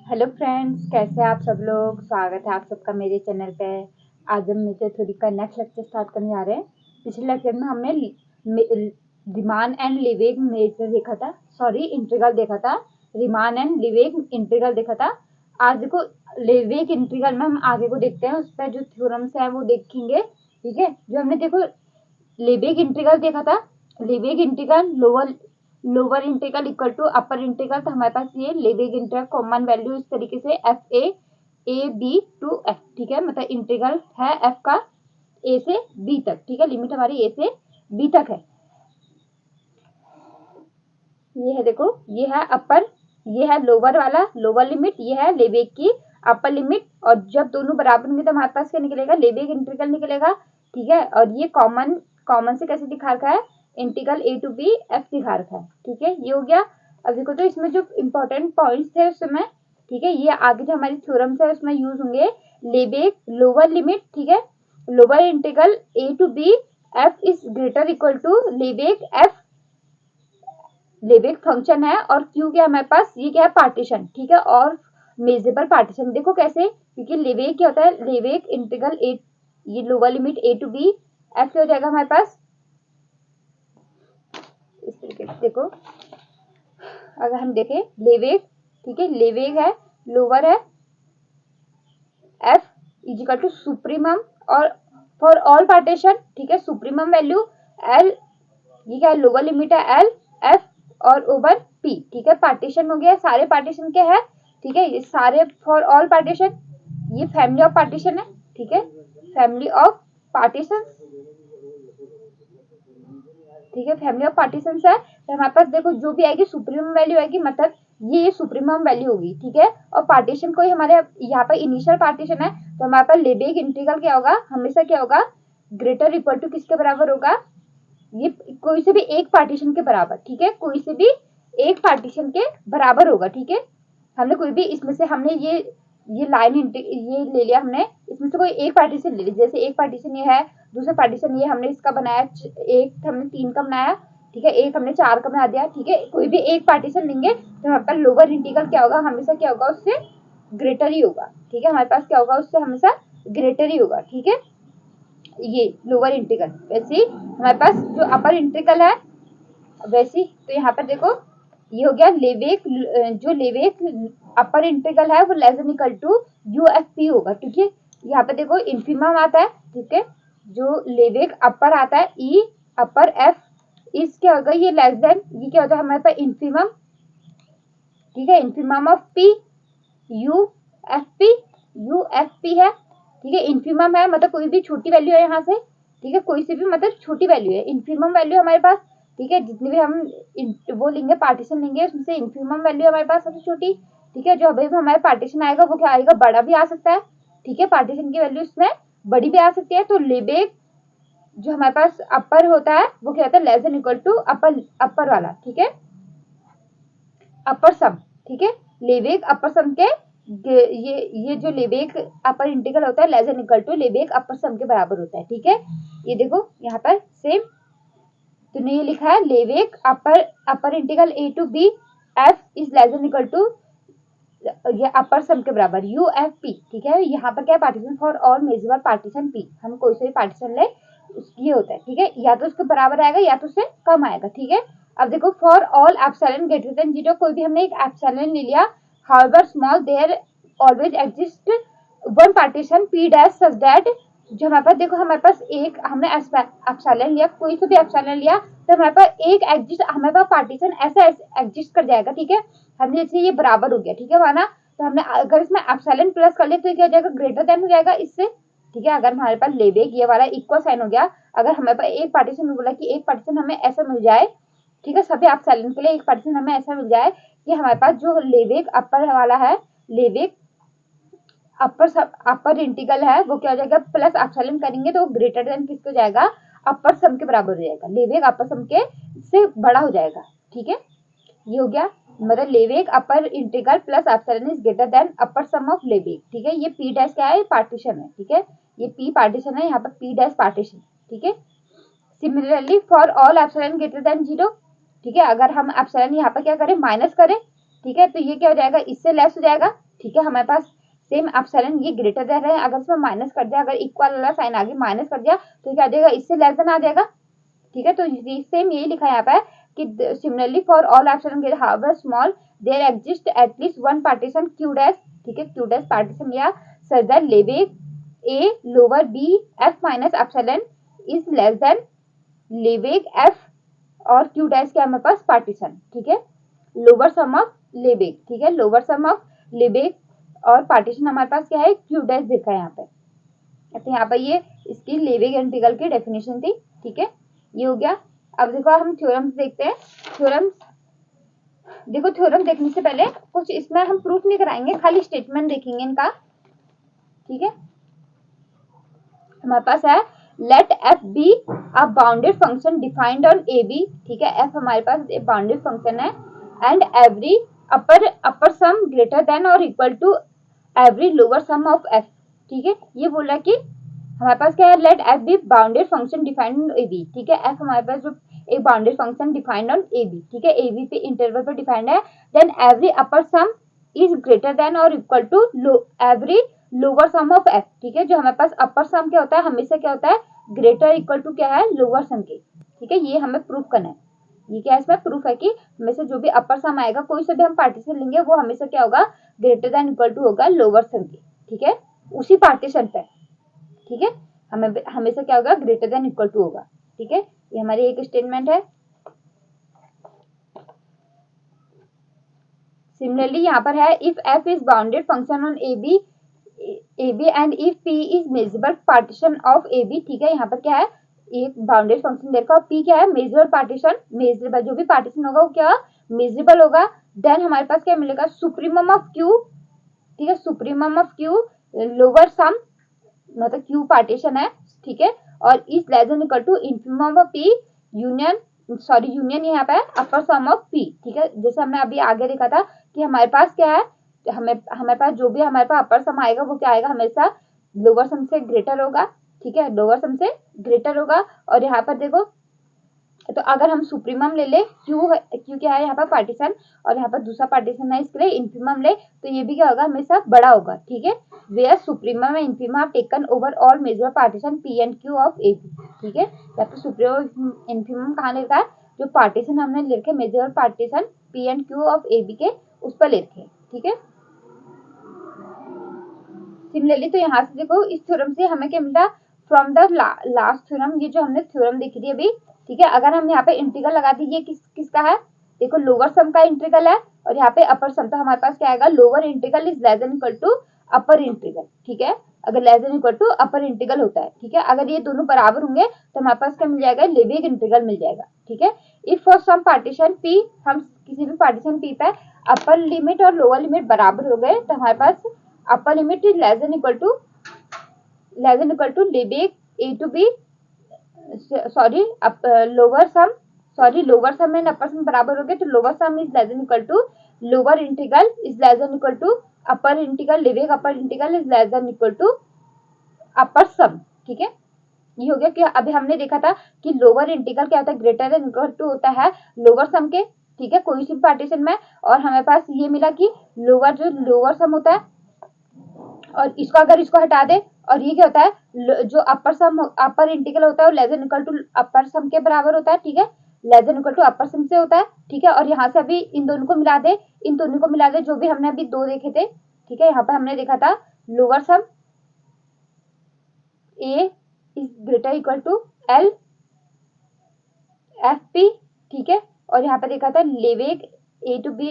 Hello friends, कैसे हैं आप सब लोग। स्वागत है आप सबका मेरे चैनल पे। आज हम मेथड थ्योरी का नेक्स्ट लेक्चर स्टार्ट करने जा रहे हैं। पिछले लेक्चर में हमने रीमान एंड लीवेग मेथड देखा था, सॉरी इंटीग्रल देखा था। रीमान एंड लीवेग इंटीग्रल देखा था। आज देखो लीवेग इंटीग्रल में हम आगे को देखते हैं, उस पर जो थ्योरम्स हैं वो देखेंगे। ठीक है, जो हमने देखो लीवेग इंटीग्रल देखा था। Lebesgue integral lower integral equal to upper integral, तो हमारे पास ये लीवेग इंटीग्रल कॉमन वैल्यू इस तरीके से ए बी टू एफ। ठीक है, मतलब इंटीग्रल है एफ का ए से बी तक। ठीक है, लिमिट हमारी ए से बी तक है। ये है देखो, ये है अपर, ये है लोअर वाला लोअर लिमिट, ये है लेवेग की अपर लिमिट। और जब दोनों बराबर होंगे तो हमारे पास क्या निकलेगा, लेवेग इंटीग्रल निकलेगा। ठीक है, और ये कॉमन कॉमन से कैसे दिखा रखा है, integral A to B F दिखा रखा है। ठीक है, ये हो गया। अब देखो तो इसमें जो इंपॉर्टेंट पॉइंट्स थे उस समय, ठीक है, ये आगे जो हमारी थ्योरम्स है उसमें यूज होंगे। लेवेग लोअर लिमिट, ठीक है, lower integral A to B F is greater equal to Lebesgue f. Lebesgue function है और क्यू क्या हमारे पास, ये क्या है पार्टीशन। ठीक है, और मेजरेबल पार्टीशन देखो कैसे, क्योंकि लेवेग क्या होता है, लेवेग इंटीग्रल ए, ये lower limit a to B f क्या हो जाएगा हमारे पास इस तरीके से। देखो अगर हम देखें लेवेग, ठीक है, लेवेग है लोअर है एफ इजिकल टू सुप्रीमम, और फॉर ऑल पार्टीशन, ठीक है, सुप्रीमम वैल्यू एल, ये क्या है लोअर लिमिट है एल एफ और ओवर पी। ठीक है, पार्टीशन हो गया, सारे पार्टीशन क्या है, ठीक है, ये सारे फॉर ऑल पार्टीशन, ये फैमिली ऑफ पार्टीशन है। ठीक है, फैमिली ऑफ पार्टीशन, ठीक है, फैमिली ऑफ पार्टीशन है। तो हमारे पास देखो जो भी आएगी सुप्रीमम वैल्यू आएगी, मतलब ये सुप्रीमम वैल्यू होगी। ठीक है, और पार्टीशन कोई हमारे यहाँ पर इनिशियल पार्टीशन है, तो हमारे पास लेवेग इंटीग्रल क्या होगा, हमेशा क्या होगा, ग्रेटर इक्वल टू किसके बराबर होगा, ये कोई से भी एक पार्टीशन के बराबर। ठीक है, कोई से भी एक पार्टीशन के बराबर होगा। ठीक है, हमने कोई भी इसमें से हमने ये लाइन ये ले लिया, हमने इसमें से कोई एक पार्टीशन ले लिया, जैसे एक पार्टीशन ये है, दूसरा पार्टीशन ये हमने इसका बनाया, एक हमने 3 का बनाया, ठीक है, एक हमने 4 का बना दिया। ठीक है, कोई भी एक पार्टीशन लेंगे तो हमारे पास लोअर इंटीग्रल क्या होगा, हमेशा क्या होगा, उससे ग्रेटर ही होगा। ठीक है, हमारे पास क्या होगा, उससे हमेशा ग्रेटर ही होगा। ठीक है, ये लोअर इंटीग्रल, वैसे ही हमारे पास जो अपर इंटीग्रल है वैसे, तो यहाँ पर देखो ये हो गया लेवेग, जो लेवेग अपर इंटीग्रल है वो less than equal to u F p होगा। ठीक है, यहाँ पे देखो इन्फीमम आता है। ठीक है, जो लेवेग अपर आता है ई अपर एफ इस क्या होगा, ये लेस देन, ये क्या होता है हमारे पास इन्फीमम। ठीक है, infimum of P U F P, U F P है। ठीक है, इन्फीमम है मतलब कोई भी छोटी वैल्यू है यहाँ से। ठीक है, कोई सी भी मतलब छोटी वैल्यू है, इन्फीमम वैल्यू हमारे पास। ठीक है, जितनी भी हम वो लेंगे पार्टीशन लेंगे उसमें से इन्फीमम वैल्यू हमारे पास सबसे छोटी। ठीक है, जो अभी हमारे पार्टीशन आएगा वो क्या आएगा, बड़ा भी आ सकता है। ठीक है, पार्टीशन की वैल्यू इसमें बड़ी भी आ सकती है। तो लेवेग जो हमारे पास अपर होता है वो क्या होता है, लेस देन इक्वल टू अपर, अपर वाला। ठीक है, अपर सम। ठीक है, लेवेग अपर सम के ये जो लेवेग अपर इंटीग्रल होता है less than equal to Lebesgue अपर सम के बराबर होता है। ठीक है, ये देखो यहाँ पर सेम तूने ये लिखा है Lebesgue upper integral A to B F is less than equal to ये अपर सम के बराबर यू एफ पी। ठीक है, यहाँ पर क्या है, partition for all measurable partition p, हम कोई से भी पार्टीशन ले ये होता है। ठीक है, या तो उसके बराबर आएगा या तो उससे कम आएगा। ठीक है, अब देखो for all epsilon greater than 0, कोई भी हमने एक एप्सिलॉन ले लिया, however small there always exist one partition p dash such that, जो हमारे पास देखो हमारे पास एक हमने एप्सिलॉन लिया, कोई सा भी एप्सिलॉन लिया तो हमारे पास एक एग्जिस्ट, हमारे पास पार्टीशन ऐसा एग्जिस्ट कर जाएगा। ठीक है, हमने जैसे ये बराबर हो गया, ठीक है माना, तो हमने अगर इसमें एप्सिलॉन प्लस कर लिया तो क्या हो जाएगा, ग्रेटर देन हो जाएगा इससे। ठीक है, अगर हमारे पास लेवेग ये वाला इक्वल साइन हो गया, अगर हमारे पास एक पार्टीशन बोला कि एक पार्टीशन हमें ऐसा मिल जाए, ठीक है, सभी एप्सिलॉन के लिए एक पार्टीशन हमें ऐसा मिल जाए कि हमारे पास जो लेवेग अपर वाला है, लेवेग अपर इंटीग्रल है वो क्या हो जाएगा, प्लस एप्सिलॉन करेंगे तो ग्रेटर देन किसको जाएगा, अपर सम के बराबर हो जाएगा, लेवेग अपर सम के से बड़ा हो जाएगा। ठीक है, ये हो गया, मतलब Lebesgue upper integral plus epsilon is greater than upper sum of Lebesgue. ठीक है, ये पी डैश क्या है, पार्टीशन है। ठीक है, ये पी पार्टीशन है, यहाँ पर पी डैश पार्टीशन। ठीक है, similarly for all epsilon greater than 0, ठीक है, अगर हम एप्सिलॉन यहाँ पर क्या करें, माइनस करें, ठीक है, तो ये क्या हो जाएगा, इससे लेस हो जाएगा। ठीक है, हमारे पास सेम एप्सिलॉन ये ग्रेटर देन है, अगर इसमें माइनस कर दिया, अगर इक्वल वाला साइन आगे माइनस कर दिया तो क्या आ जाएगा, इससे लेस देन आ जाएगा। ठीक है, तो सेम यही लिखा है यहाँ पे कि similarly for all epsilon greater however small there exist at least one partition q dash, ठीक है, क्यू डैश पार्टीशन या such that Lebesgue a lower b f minus epsilon is less than Lebesgue f और q dash क्या हमारे पास partition. ठीक है, lower sum of लेबेग, ठीक है, लोअर सम ऑफ लेबेग और पार्टीशन हमारे पास क्या है, क्यू डैश देखा है यहाँ पे। तो यहाँ पर ये इसकी लेबेग इंटीग्रल की डेफिनेशन थी। ठीक है, ये हो गया। अब देखो हम थ्योरम्स देखते हैं। थ्योरम्स देखो, थ्योरम देखने से पहले कुछ इसमें हम प्रूफ नहीं कराएंगे, खाली स्टेटमेंट देखेंगे इनका। ठीक है, हमारे पास है let f b a bounded function defined on A B. ठीक है, एफ हमारे पास एक बाउंडेड फंक्शन है and every upper sum greater than और equal to every lower sum of f. ठीक है, ये बोला कि हमारे पास क्या है, let f b bounded function defined on A B. ठीक है, एफ हमारे पास जो एक bounded function defined on A B, ठीक है, ए बी पे इंटरवल पे डिफाइंड है, then every upper sum is greater than और equal to every lower sum of f. ठीक है, जो हमारे पास अपर सम क्या होता है, हमेशा क्या होता है, ग्रेटर इक्वल टू क्या है, लोअर सम के। ठीक है, ये हमें प्रूफ करना है। ये क्या है, इसमें प्रूफ है कि हमेशा जो भी अपर सम आएगा, कोई से भी हम पार्टीशन लेंगे, वो हमेशा क्या होगा, ग्रेटर देन इक्वल टू होगा लोअर सम के। ठीक है, उसी पार्टीशन पे। ठीक है, हमें हमेशा क्या होगा, ग्रेटर देन इक्वल टू होगा। ठीक है, ये हमारी एक स्टेटमेंट है। सिमिलरली यहाँ पर है if f is bounded function on A B and if p is measurable partition of A B. ठीक है, यहाँ पर क्या है, एक बाउंडेड फंक्शन देखो, पी क्या है, मेजरेबल पार्टीशन, मेजरेबल जो भी पार्टीशन होगा वो क्या मेजरेबल होगा, देन हमारे पास क्या मिलेगा, सुप्रीमम ऑफ क्यू। ठीक है, supremum of q lower sum, मतलब क्यू पार्टीशन है। ठीक है, और is less than equal to infimum of P union, sorry union यहाँ पे अपर सम ऑफ पी। ठीक है, जैसे हमने अभी आगे देखा था कि हमारे पास क्या है, हमारे पास जो भी हमारे पास अपर सम आएगा वो क्या आएगा, हमेशा लोअर सम से ग्रेटर होगा। ठीक है, लोअर सम से ग्रेटर होगा। और यहाँ पर देखो, तो अगर हम सुप्रीमम ले ले, क्यू क्या है यहाँ पर पार्टीशन, और यहाँ पर दूसरा पार्टीशन है इसके लिए इन्फीमम ले, तो ये भी क्या होगा, हमेशा बड़ा होगा। ठीक है, where supremum and infimum have taken over all measure partition p and q of A B. ठीक है, या फिर सुप्रीमम इन्फीमम कहाँ लिखा है, जो पार्टीशन हमने ले रखे measure partition p and q of A b के, उस पर ले रखे। ठीक है, सिमिलरली तो यहाँ से देखो, इस थ्योरम से हमें क्या मिलता है, फ्रॉम द लास्ट थ्योरम, ये जो हमने थ्योरम देखी थी अभी। ठीक है, अगर हम यहाँ पे इंटीग्रल लगा दी, ये किसका है, देखो लोअर सम का इंटीग्रल है, और यहाँ पे अपर सम, तो हमारे पास क्या आएगा, lower integral is less than equal to upper integral. ठीक है, अगर less than equal to upper integral होता है। ठीक है, अगर ये दोनों बराबर होंगे तो हमारे पास क्या मिल जाएगा, लेबेग इंटीग्रल मिल जाएगा। ठीक है, if for some partition p, हम किसी भी पार्टीशन पी पे अपर लिमिट और लोअर लिमिट बराबर हो गए, तो हमारे पास upper limit is less than equal to Lebesgue a to b, sorry lower sum and upper sum बराबर हो गए, तो lower sum is less than equal to lower integral is less than equal to upper integral, Lebesgue upper integral is less than equal to upper sum. ठीक है, ये हो गया कि अभी हमने देखा था कि लोअर इंटीग्रल क्या होता है, ग्रेटर देन इक्वल टू होता है लोअर सम के। ठीक है, कोई सी पार्टीशन में, और हमारे पास ये मिला कि लोअर सम होता है, और इसको अगर इसको हटा दे, और ये क्या होता है, जो अपर इंटीग्रल होता है वो less than equal to upper सम के बराबर होता है। ठीक है, less than equal to upper सम से होता है। ठीक है, और यहाँ से अभी इन दोनों को मिला दे, जो भी हमने अभी दो देखे थे। ठीक है, यहाँ पर हमने देखा था lower sum a is greater equal to l F p. ठीक है, और यहाँ पे देखा था Lebesgue a to b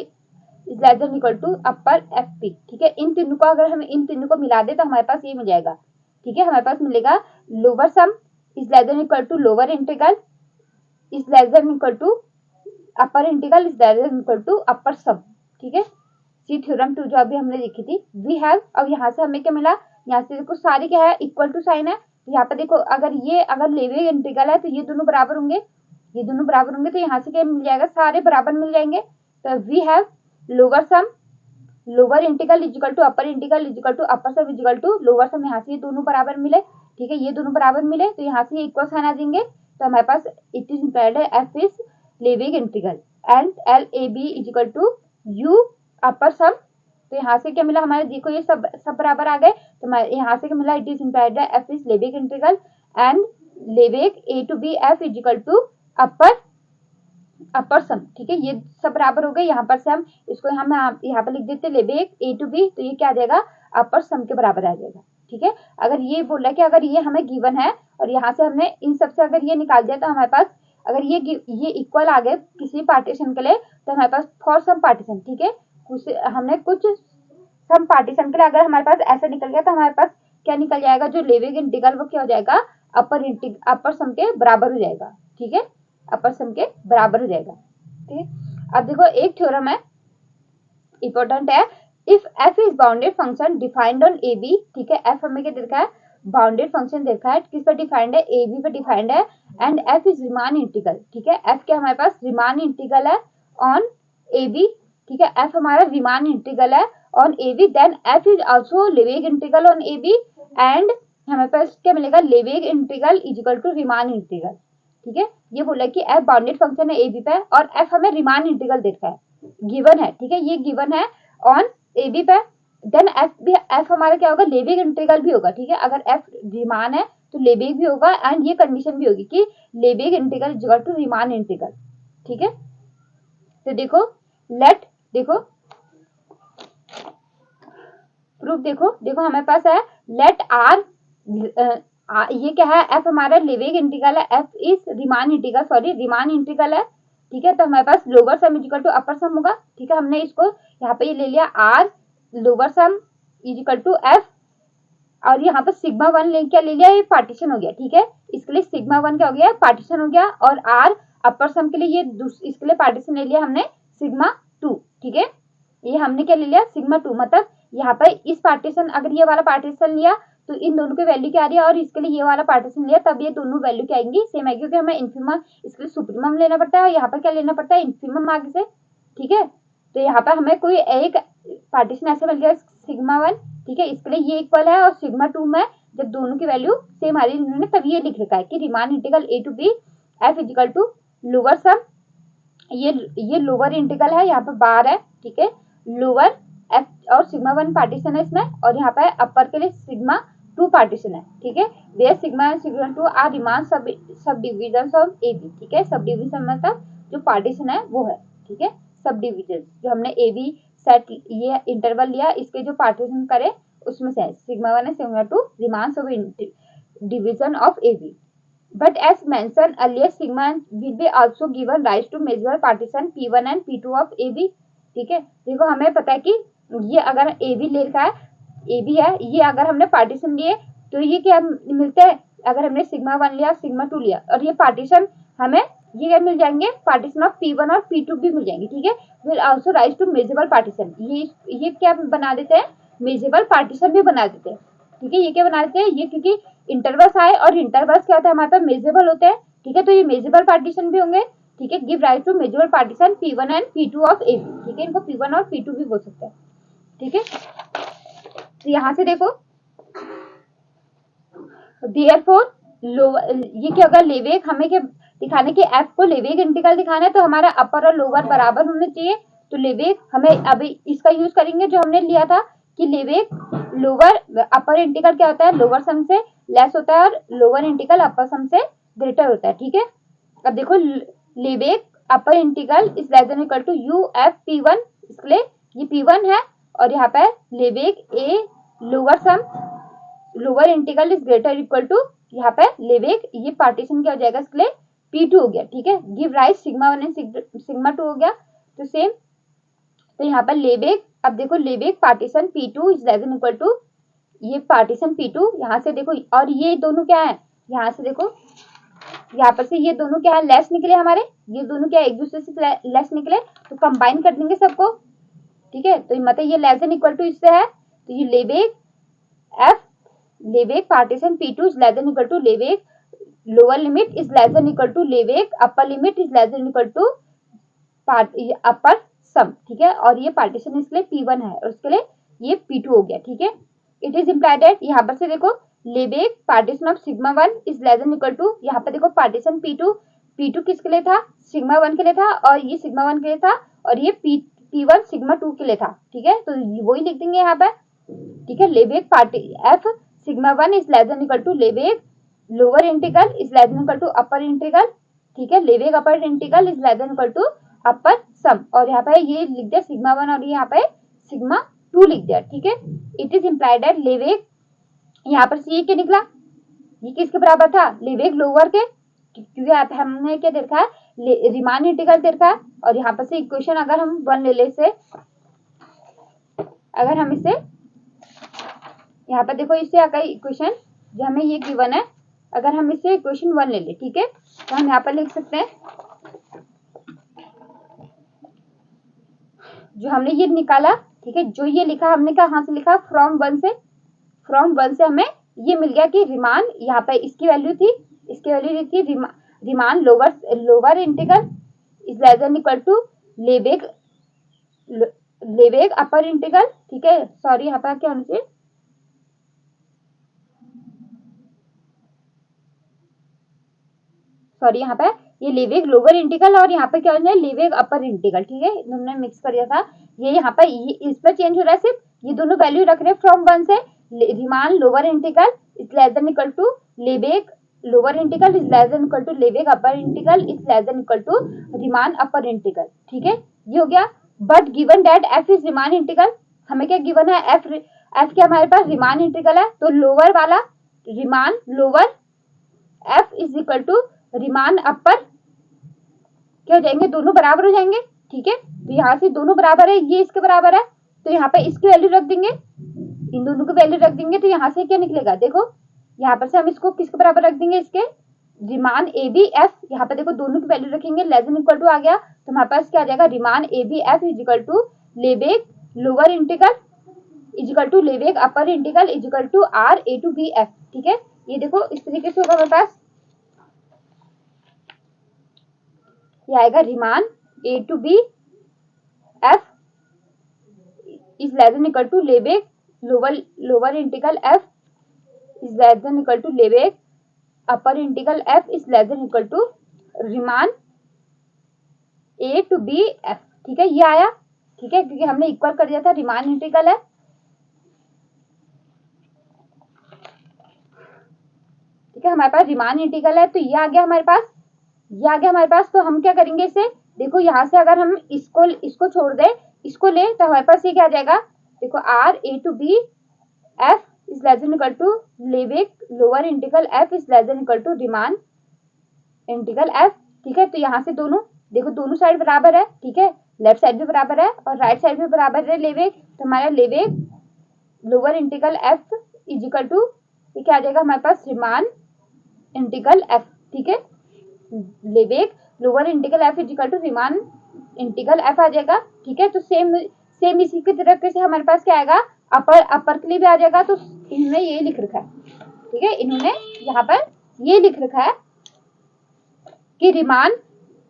is less than equal to upper f p. ठीक है, इन तीनों को अगर हम इन तीनों को मिला दे तो हमारे पास ये मिल जाएगा। ठीक है, हमारे पास मिलेगा lower sum is less than equal to lower integral is less than equal to upper integral is less than equal to upper sum. ठीक है, सी थ्योरम 2 जो अभी हमने देखी थी, वी हैव। अब यहाँ से हमें क्या मिला, यहाँ से देखो सारे क्या है, इक्वल टू साइन है। यहाँ पे देखो, अगर लेबेग इंटीग्रल है तो ये दोनों बराबर होंगे, तो यहाँ से क्या मिल जाएगा, सारे बराबर मिल जाएंगे। तो we have lower sum, lower integral is equal to upper integral is equal to upper sum is equal to lower sum, यहाँ से ये दोनों बराबर मिले। ठीक है, ये दोनों बराबर मिले तो यहाँ से इक्वल साइन आ जाएंगे, तो हमारे पास इट इज इम्प्लाइड है f is Lebesgue integral and l a b is equal to u upper sum तो यहाँ से क्या मिला हमारे, देखो ये सब बराबर आ गए, तो यहाँ से क्या मिला, it is implied F is Lebesgue integral and Lebesgue a to B F is equal to upper sum. ठीक है, ये सब बराबर हो गए। यहाँ पर से हम इसको हम यहाँ पर लिख देते लेबेक ए टू बी, तो ये क्या आ जाएगा, अपर सम के बराबर आ जाएगा। ठीक है, अगर ये बोल रहा है कि अगर ये हमें गिवन है और यहाँ से हमने इन सब से अगर ये निकाल दिया, तो हमारे पास अगर ये इक्वल आ गए किसी पार्टीशन के लिए, तो हमारे पास फॉर सम पार्टीशन, ठीक है, हमने कुछ सम पार्टीशन के लिए अगर हमारे पास ऐसा निकल गया, तो हमारे पास क्या निकल जाएगा, जो लेबेक इंटीग्रल वो क्या हो जाएगा, अपर सम के बराबर हो जाएगा। ठीक है, अपर सम के बराबर हो जाएगा। ठीक है, अब देखो एक थ्योरम है इंपॉर्टेंट है, if f is bounded function defined on A B. ठीक है, एफ हमें क्या देखा है, बाउंडेड फंक्शन देखा है, किस पर डिफाइंड है, ए बी पर डिफाइंड है, and f is Riemann integral. ठीक है, एफ क्या हमारे पास रीमान इंटीग्रल है ऑन ए बी। ठीक है, एफ हमारा रीमान इंटीग्रल है on A b, then F is also Lebesgue integral on A B, and हमारे पास क्या मिलेगा, Lebesgue integral is equal to Riemann integral. ठीक है, ये बोला कि एफ बाउंडेड फंक्शन है ए बी पे और एफ हमें रीमान इंटीग्रल देखा है, गिवन है। ठीक है, ये गिवन है ऑन ए बी पे, देन एफ हमारा क्या होगा, लेबेक इंटीग्रल भी होगा। ठीक है, अगर एफ रीमान है तो लेबेक भी होगा, एंड ये कंडीशन भी होगी कि Lebesgue integral is equal to Riemann integral. ठीक है, तो देखो देखो प्रूफ देखो हमारे पास है, लेट आर ये क्या है, एफ हमारा लेबेक इंटीग्रल है, एफ इज रीमान इंटीग्रल है। ठीक है, तो हमारे पास lower sum is equal to upper sum होगा। ठीक है, हमने इसको यहाँ पे ये ले लिया, r lower sum is equal to f, और यहाँ पर सिग्मा वन क्या ले लिया, ये पार्टीशन हो गया। ठीक है, इसके लिए सिग्मा वन क्या हो गया, पार्टीशन हो गया, और आर अपर सम के लिए ये इसके लिए पार्टीशन ले लिया हमने सिग्मा टू। ठीक है, ये हमने क्या ले लिया, सिग्मा टू, मतलब यहाँ पर इस पार्टीशन, अगर ये वाला पार्टीशन लिया तो इन दोनों की वैल्यू क्या आ रही है, और इसके लिए ये वाला पार्टीशन लिया तब ये दोनों वैल्यू क्या आएंगी, सेम आएगी, क्योंकि हमें इन्फिमम इसके लिए सुप्रीमम लेना पड़ता है, और यहाँ पर क्या लेना पड़ता है, इन्फिमम आगे से। ठीक है, तो यहाँ पर हमें कोई एक पार्टीशन ऐसे मिल गया सिग्मा वन। ठीक है, इसके लिए ये इक्वल है, और सिग्मा टू में जब दोनों की वैल्यू सेम आ रही है इन्होंने, तब ये लिख रखा है कि Riemann integral A to B F is equal to lower sum, ये लोअर इंटीग्रल है, यहाँ पर बार है। ठीक है, लोअर एफ और सिग्मा वन पार्टीशन है इसमें, और यहाँ पे अपर के लिए सिग्मा टू पार्टीशन है। ठीक है, where sigma and sigma two are Riemann subdivision of A B. ठीक है, सब डिविजन मतलब जो पार्टीशन है वो है। ठीक है, सब डिविजन जो हमने ए बी सेट ये इंटरवल लिया, इसके जो पार्टीशन करे उसमें से sigma one and sigma two Riemann subdivision of A b. But as mentioned earlier, sigma will be also given rise to measurable partition P1 and P2 of AB. ठीक है, देखो हमें पता है कि ये अगर AB ले रखा है, AB है, ये अगर हमने पार्टीशन लिए तो ये क्या मिलते हैं, अगर हमने सिग्मा वन लिया सिग्मा टू लिया, और ये पार्टीशन हमें ये क्या मिल जाएंगे, पार्टीशन ऑफ P1 और P2 भी मिल जाएंगे। ठीक है, will also rise to measurable partition, ये क्या बना देते हैं, मेजरेबल पार्टीशन भी बना देते हैं। ठीक है, ये क्या बना देते हैं, ये क्योंकि इंटरवल्स आए, और इंटरवल्स क्या होता है हमारे पास, मेजरेबल होते हैं। ठीक है, तो ये मेजरेबल पार्टीशन भी होंगे। ठीक है, give rise to measurable partition P1 and P2 of AB। ठीक है, इनको P1 और P2 भी बोल सकते हैं। ठीक है, तो यहाँ से देखो देयरफॉर ये क्या होगा, लेबेक हमें क्या दिखाने के, एफ को लेबेक इंटीग्रल दिखाना है, तो हमारा अपर और लोअर बराबर होने चाहिए। तो लेबेक हमें अभी इसका यूज करेंगे जो हमने लिया था कि लेबेक लोअर अपर इंटीग्रल क्या होता है, लोअर सम से लेस होता है, और लोअर इंटीग्रल अपर सम से ग्रेटर होता है। ठीक है, अब देखो Lebesgue upper integral is less than equal to u F p one, इसलिए ये P1 है, और यहाँ पे Lebesgue a lower sum lower integral is greater equal to, यहाँ पे लेबेक ये पार्टीशन क्या हो जाएगा, इसके लिए P2 हो गया। ठीक है, give rise sigma one and sigma to हो गया, तो सेम, तो यहाँ पर लेबेक, अब देखो Lebesgue partition P2 is less than equal to, ये पार्टीशन P2, यहाँ से देखो, और ये दोनों क्या है, यहाँ से देखो यहाँ पर से ये दोनों क्या है, लेस निकले हमारे, ये दोनों क्या एक दूसरे से लेस निकले, तो कंबाइन कर देंगे सबको। ठीक है, तो मतलब ये लेस देन इक्वल टू इससे है, तो ये Lebesgue F Lebesgue partition P2 is less than equal to Lebesgue lower limit is less than equal to Lebesgue upper limit is less than equal to upper sum. ठीक है, और ये partition इसके लिए P1 है, और उसके लिए ये P2 हो गया। ठीक है, इट इज इम्प्लाइड दैट, यहाँ पर से देखो Lebesgue partition of sigma one is less than equal to, यहाँ पर देखो पार्टीशन P2 किसके लिए था, सिग्मा वन के लिए था, और ये सिग्मा वन के लिए था, और ये P1 सिग्मा 2 के लिए था, ठीक है, तो वही लिख देंगे यहाँ पे, ठीक है। Lebesgue partition F sigma 1 is less than equal to Lebesgue lower integral is less than equal to upper integral, ठीक है। Lebesgue upper integral is less than equal to upper sum, और यहाँ पे ये लिख दिया सिग्मा 1 और यहाँ पे सिग्मा 2 लिख दिया, ठीक है। इट इज इम्प्लाइड दैट लेवेग, यहाँ पर से ये क्या निकला, ये किसके बराबर था, लेवेग लोअर के, क्योंकि हमने क्या देखा है, रीमान इंटीग्रल देखा है। और यहाँ पर से इक्वेशन अगर हम 1 ले ले से, अगर हम इसे यहाँ पर देखो, इससे अगर इक्वेशन जो हमें ये गिवन है, अगर हम इसे इक्वेशन 1 ले ले, ठीक है, तो हम यहाँ पर लिख सकते हैं, जो हमने ये निकाला, ठीक है, जो ये लिखा हमने कहाँ से लिखा, फ्रॉम 1 से हमें ये मिल गया कि रीमान, यहाँ पे इसकी वैल्यू थी, इसकी वैल्यू थी Riemann lower integral is less than equal to Lebesgue upper integral, ठीक है। सॉरी, यहाँ पर क्या होना चाहिए, सॉरी, यहाँ पे ये लेवेग लोअर इंटीग्रल और यहाँ पे क्या होना है, लेवेग अपर इंटीग्रल, ठीक है, हमने मिक्स कर दिया था। ये यहाँ पे इस पर चेंज हो रहा है, सिर्फ ये दोनों वैल्यू रख रहे हैं फ्रॉम 1 से, Riemann lower integral is less than equal to Lebesgue lower integral is less than equal to Lebesgue upper integral is less than equal to Riemann upper integral, ठीक है, ये हो गया। But given that F is Riemann integral, हमें क्या given है, f क्या हमारे पास रीमान इंटीग्रल है, तो लोअर वाला Riemann lower F is equal to Riemann upper, क्या हो जाएंगे, दोनों बराबर हो जाएंगे, ठीक है। तो यहाँ से दोनों बराबर है, ये इसके बराबर है, तो यहाँ पे इसकी वैल्यू रख देंगे, इन दोनों की वैल्यू रख देंगे, तो यहाँ से क्या निकलेगा, देखो यहाँ पर से हम इसको किसके बराबर रख देंगे, इसके रीमान ए बी एफ, यहाँ पे देखो दोनों की वैल्यू रखेंगे, लेस देन इक्वल टू आ गया, तो हमारे पास क्या आ जाएगा, Riemann A B F is equal to Lebesgue lower integral is equal to Lebesgue upper integral is equal to R A to B F, ठीक है। ये देखो इस तरीके से होगा हमारे पास, ये आएगा Riemann A to B F is less than equal to Lebesgue lower integral F is less than equal to Lebesgue upper integral F is less than equal to Riemann A to B F, ठीक है, ये आया, ठीक है, क्योंकि हमने equal कर दिया था, रीमान इंटीग्रल है, ठीक है, हमारे पास रीमान इंटीग्रल है, तो ये आ गया हमारे पास, ये आ गया हमारे पास। तो हम क्या करेंगे इसे, देखो यहाँ से अगर हम इसको छोड़ दे, इसको ले, तो हमारे पास ये क्या आ जाएगा, देखो R A to B F is less than equal to Lebesgue lower integral F is less than equal to Riemann integral F, ठीक है। तो यहाँ से दोनों देखो, दोनों साइड बराबर है, ठीक है, लेफ्ट साइड भी बराबर है और राइट साइड भी बराबर है लेवेग, तो हमारा Lebesgue lower integral F is equal to, ये क्या आ जाएगा हमारे पास, रीमान इंटीग्रल एफ, ठीक है, Lebesgue lower integral F is equal to Riemann integral F आ जाएगा, ठीक है। तो सेम इसी की तरीके से हमारे पास क्या आएगा, अपर के लिए भी आ जाएगा, तो इन्होंने ये लिख रखा है, ठीक है, इन्होंने यहाँ पर ये लिख रखा है कि Riemann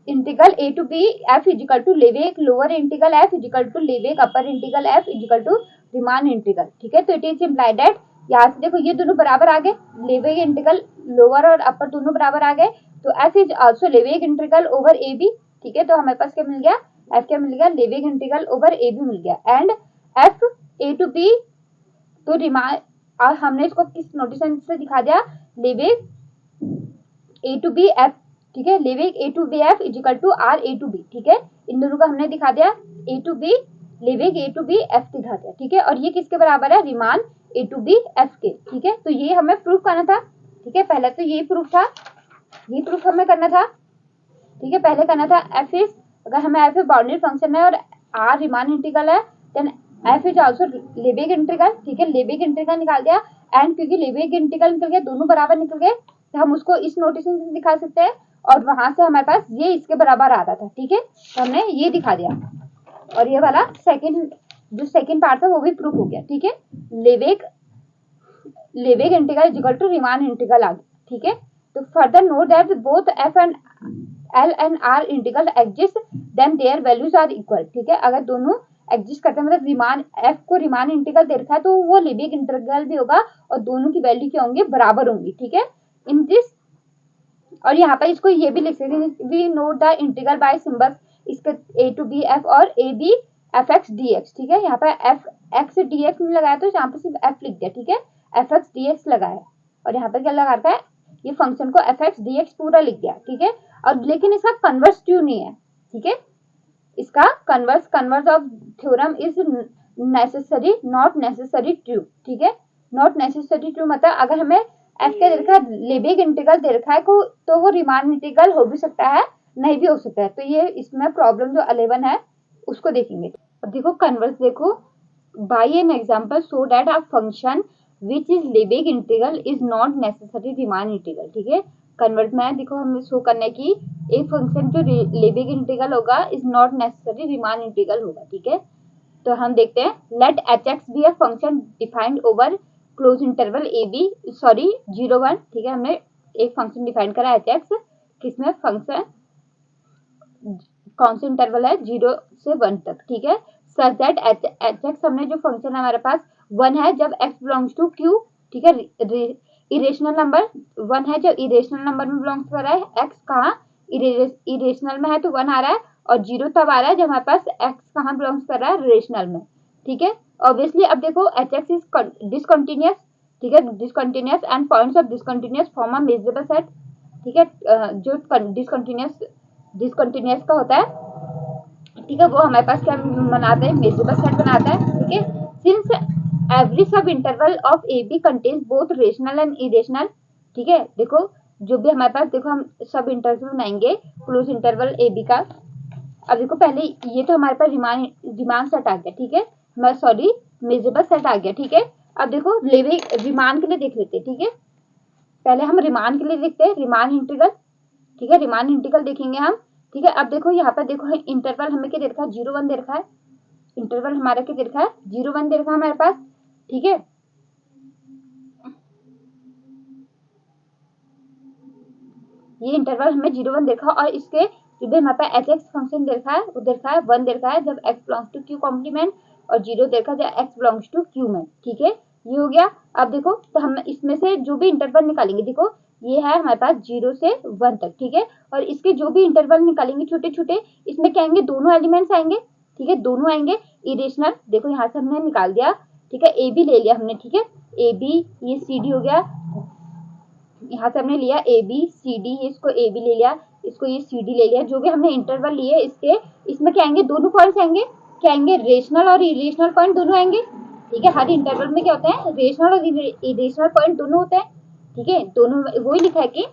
integral A to B F is equal to Lebesgue lower integral F is equal to Lebesgue upper integral F is equal to Riemann integral, ठीक है। तो इट इज इम्प्लाइड दैट, यहाँ से देखो ये दोनों बराबर आ गए, लेवेग इंटीग्रल लोअर और अपर दोनों बराबर आ गए, तो F is also Lebesgue integral over A B, ठीक है। तो हमारे पास क्या मिल गया, एफ क्या मिल गया, Lebesgue integral over A B मिल गया, and F A to B, तो रीमान, और हमने इसको किस नोटेशन से दिखा दिया, Lebesgue A to B F, ठीक है, Lebesgue A to B F is equal to R A to B, ठीक है, इन दोनों का हमने दिखा दिया, A to B Lebesgue A to B F दिखा दिया, ठीक है, और ये किसके बराबर है, Riemann A to B f के, ठीक है। तो ये हमें प्रूफ करना था, ठीक है, पहले तो ये प्रूफ था, ये प्रूफ हमें करना था, ठीक है, पहले करना था एफ इज, अगर हमें एफ बाउंड्री फंक्शन है और आर रीमान इंटीग्रल है, then F is also Lebesgue integral, ठीक है, लेवेग इंटीग्रल निकाल दिया, एंड क्योंकि लेवेग इंटीग्रल निकल गया, दोनों बराबर निकल गए, तो हम उसको इस नोटेशन से दिखा सकते हैं, और वहां से हमारे पास ये इसके बराबर आ रहा था, ठीक है, तो हमने ये दिखा दिया, और ये वाला जो सेकंड पार्ट था वो भी प्रूफ हो गया, ठीक है, Lebesgue integral is equal to Riemann integral आ गया, ठीक है। तो further note that both F and L and R integral exist, then their values are equal, ठीक है, अगर दोनों एग्जिस्ट करते हैं, मतलब रीमान एफ को रीमान इंटीग्रल दे रखा है, तो वो लेवेग इंटीग्रल भी होगा, और दोनों की वैल्यू क्या होंगी, बराबर होंगी, ठीक है, इन दिस। और यहाँ पर इसको ये भी लिख सकते हैं, we note the integral by symbol, इसके ए टू बी एफ और a B f x d x, ठीक है। यहाँ पे एफ एक्स डी एक्स नहीं लगाया तो यहाँ पे सिर्फ एफ लिख दिया, ठीक है। एफ एक्स डी एक्स लगाया और यहाँ पे क्या लगा रखा है, ये फंक्शन को एफ एक्स डी एक्स पूरा लिख दिया, ठीक है। और लेकिन इसका कन्वर्स क्यों नहीं है, ठीक है। इसका converse of theorem is necessary not necessary true, ठीक है। नॉट नेसेसरी ट्रू मतलब अगर हमें एफ का दे रखा है लेबेग इंटीग्रल दे रखा है को, तो वो रीमान इंटीग्रल हो भी सकता है, नहीं भी हो सकता है। तो ये इसमें प्रॉब्लम जो 11 है उसको देखेंगे। अब देखो कन्वर्स देखो, by an example so that a function which is Lebesgue integral is not necessary Riemann integral, ठीक है। कन्वर्ट में देखो हमें शो करने की एक फंक्शन जो लेबेग इंटीग्रल होगा is not necessary Riemann integral होगा, ठीक है। तो हम देखते हैं let h x be a function defined over close interval A b sorry 0 1, ठीक है। हमने एक फंक्शन डिफाइन करा एच एक्स, किसमें फंक्शन कौन सा इंटरवल है 0 से 1 तक, ठीक है। सच दैट एच एक्स हमने जो फंक्शन है हमारे पास 1 है जब x बिलोंग्स टू q, ठीक है। इरेशनल नंबर 1 है जब इरेशनल नंबर में बिलोंग्स कर रहा है, x कहाँ इरेशनल में है तो 1 आ रहा है, और 0 तब आ रहा है जब हमारे पास x कहाँ बिलोंग्स कर रहा है रेशनल में, ठीक है। ऑब्वियसली अब देखो एच एक्स इज डिसकंटिन्यूअस, ठीक है। Discontinuous and points of discontinuous form a measurable set, ठीक है। जो डिसकंटिन्यूअस का होता है, ठीक है, वो हमारे पास क्या बनाते हैं मेजरेबल सेट बनाता है, ठीक है। Since every subinterval of A b contains both rational and irrational, ठीक है। देखो जो भी हमारे पास देखो हम सब इंटरवल बनाएंगे क्लोज इंटरवल ए बी का। अब देखो पहले ये तो हमारे पास रिमान सेट आ गया, ठीक है। हमारा सॉरी मेजरेबल सेट आ गया, ठीक है। अब देखो रिमान के लिए देख लेते हैं, ठीक है। पहले हम रिमान के लिए देखते हैं रिमान इंटीग्रल, ठीक है। रिमान इंटीग्रल देखेंगे हम, ठीक है। अब देखो यहाँ पर देखो इंटरवल हमें क्या दे रखा है 0 1 दे रखा है, इंटरवल हमारा क्या दे रखा है 0 1 दे रखा है हमारे पास, ठीक है। ये इंटरवल हमें 0 1 दे रखा है और इसके जो भी हमारे पास एच एक्स फंक्शन दे रखा है वो दे रखा है 1 दे रखा है जब x belongs to q complement, और 0 दे रखा है जब x बिलोंग्स टू q में, ठीक है। ये हो गया। अब देखो तो हम इसमें से जो भी इंटरवल निकालेंगे, देखो ये है हमारे पास 0 से 1 तक, ठीक है। और इसके जो भी इंटरवल निकालेंगे छोटे छोटे, इसमें क्या आएंगे दोनों एलिमेंट्स आएंगे, ठीक है। दोनों आएंगे इरेशनल, देखो यहाँ से हमने निकाल दिया, ठीक है। ए बी ले लिया हमने, ठीक है। ए बी ये सी डी हो गया, यहाँ से हमने लिया ए बी सी डी, इसको ए बी ले लिया, इसको ये सी डी ले लिया। जो भी हमने इंटरवल लिए इसके, इसमें क्या आएंगे दोनों पॉइंट्स आएंगे, क्या आएंगे रेशनल और इरेशनल पॉइंट दोनों आएंगे, ठीक है। हर इंटरवल में क्या होता है रेशनल और इरेशनल पॉइंट दोनों होते हैं, ठीक है। दोनों वही लिखा है कि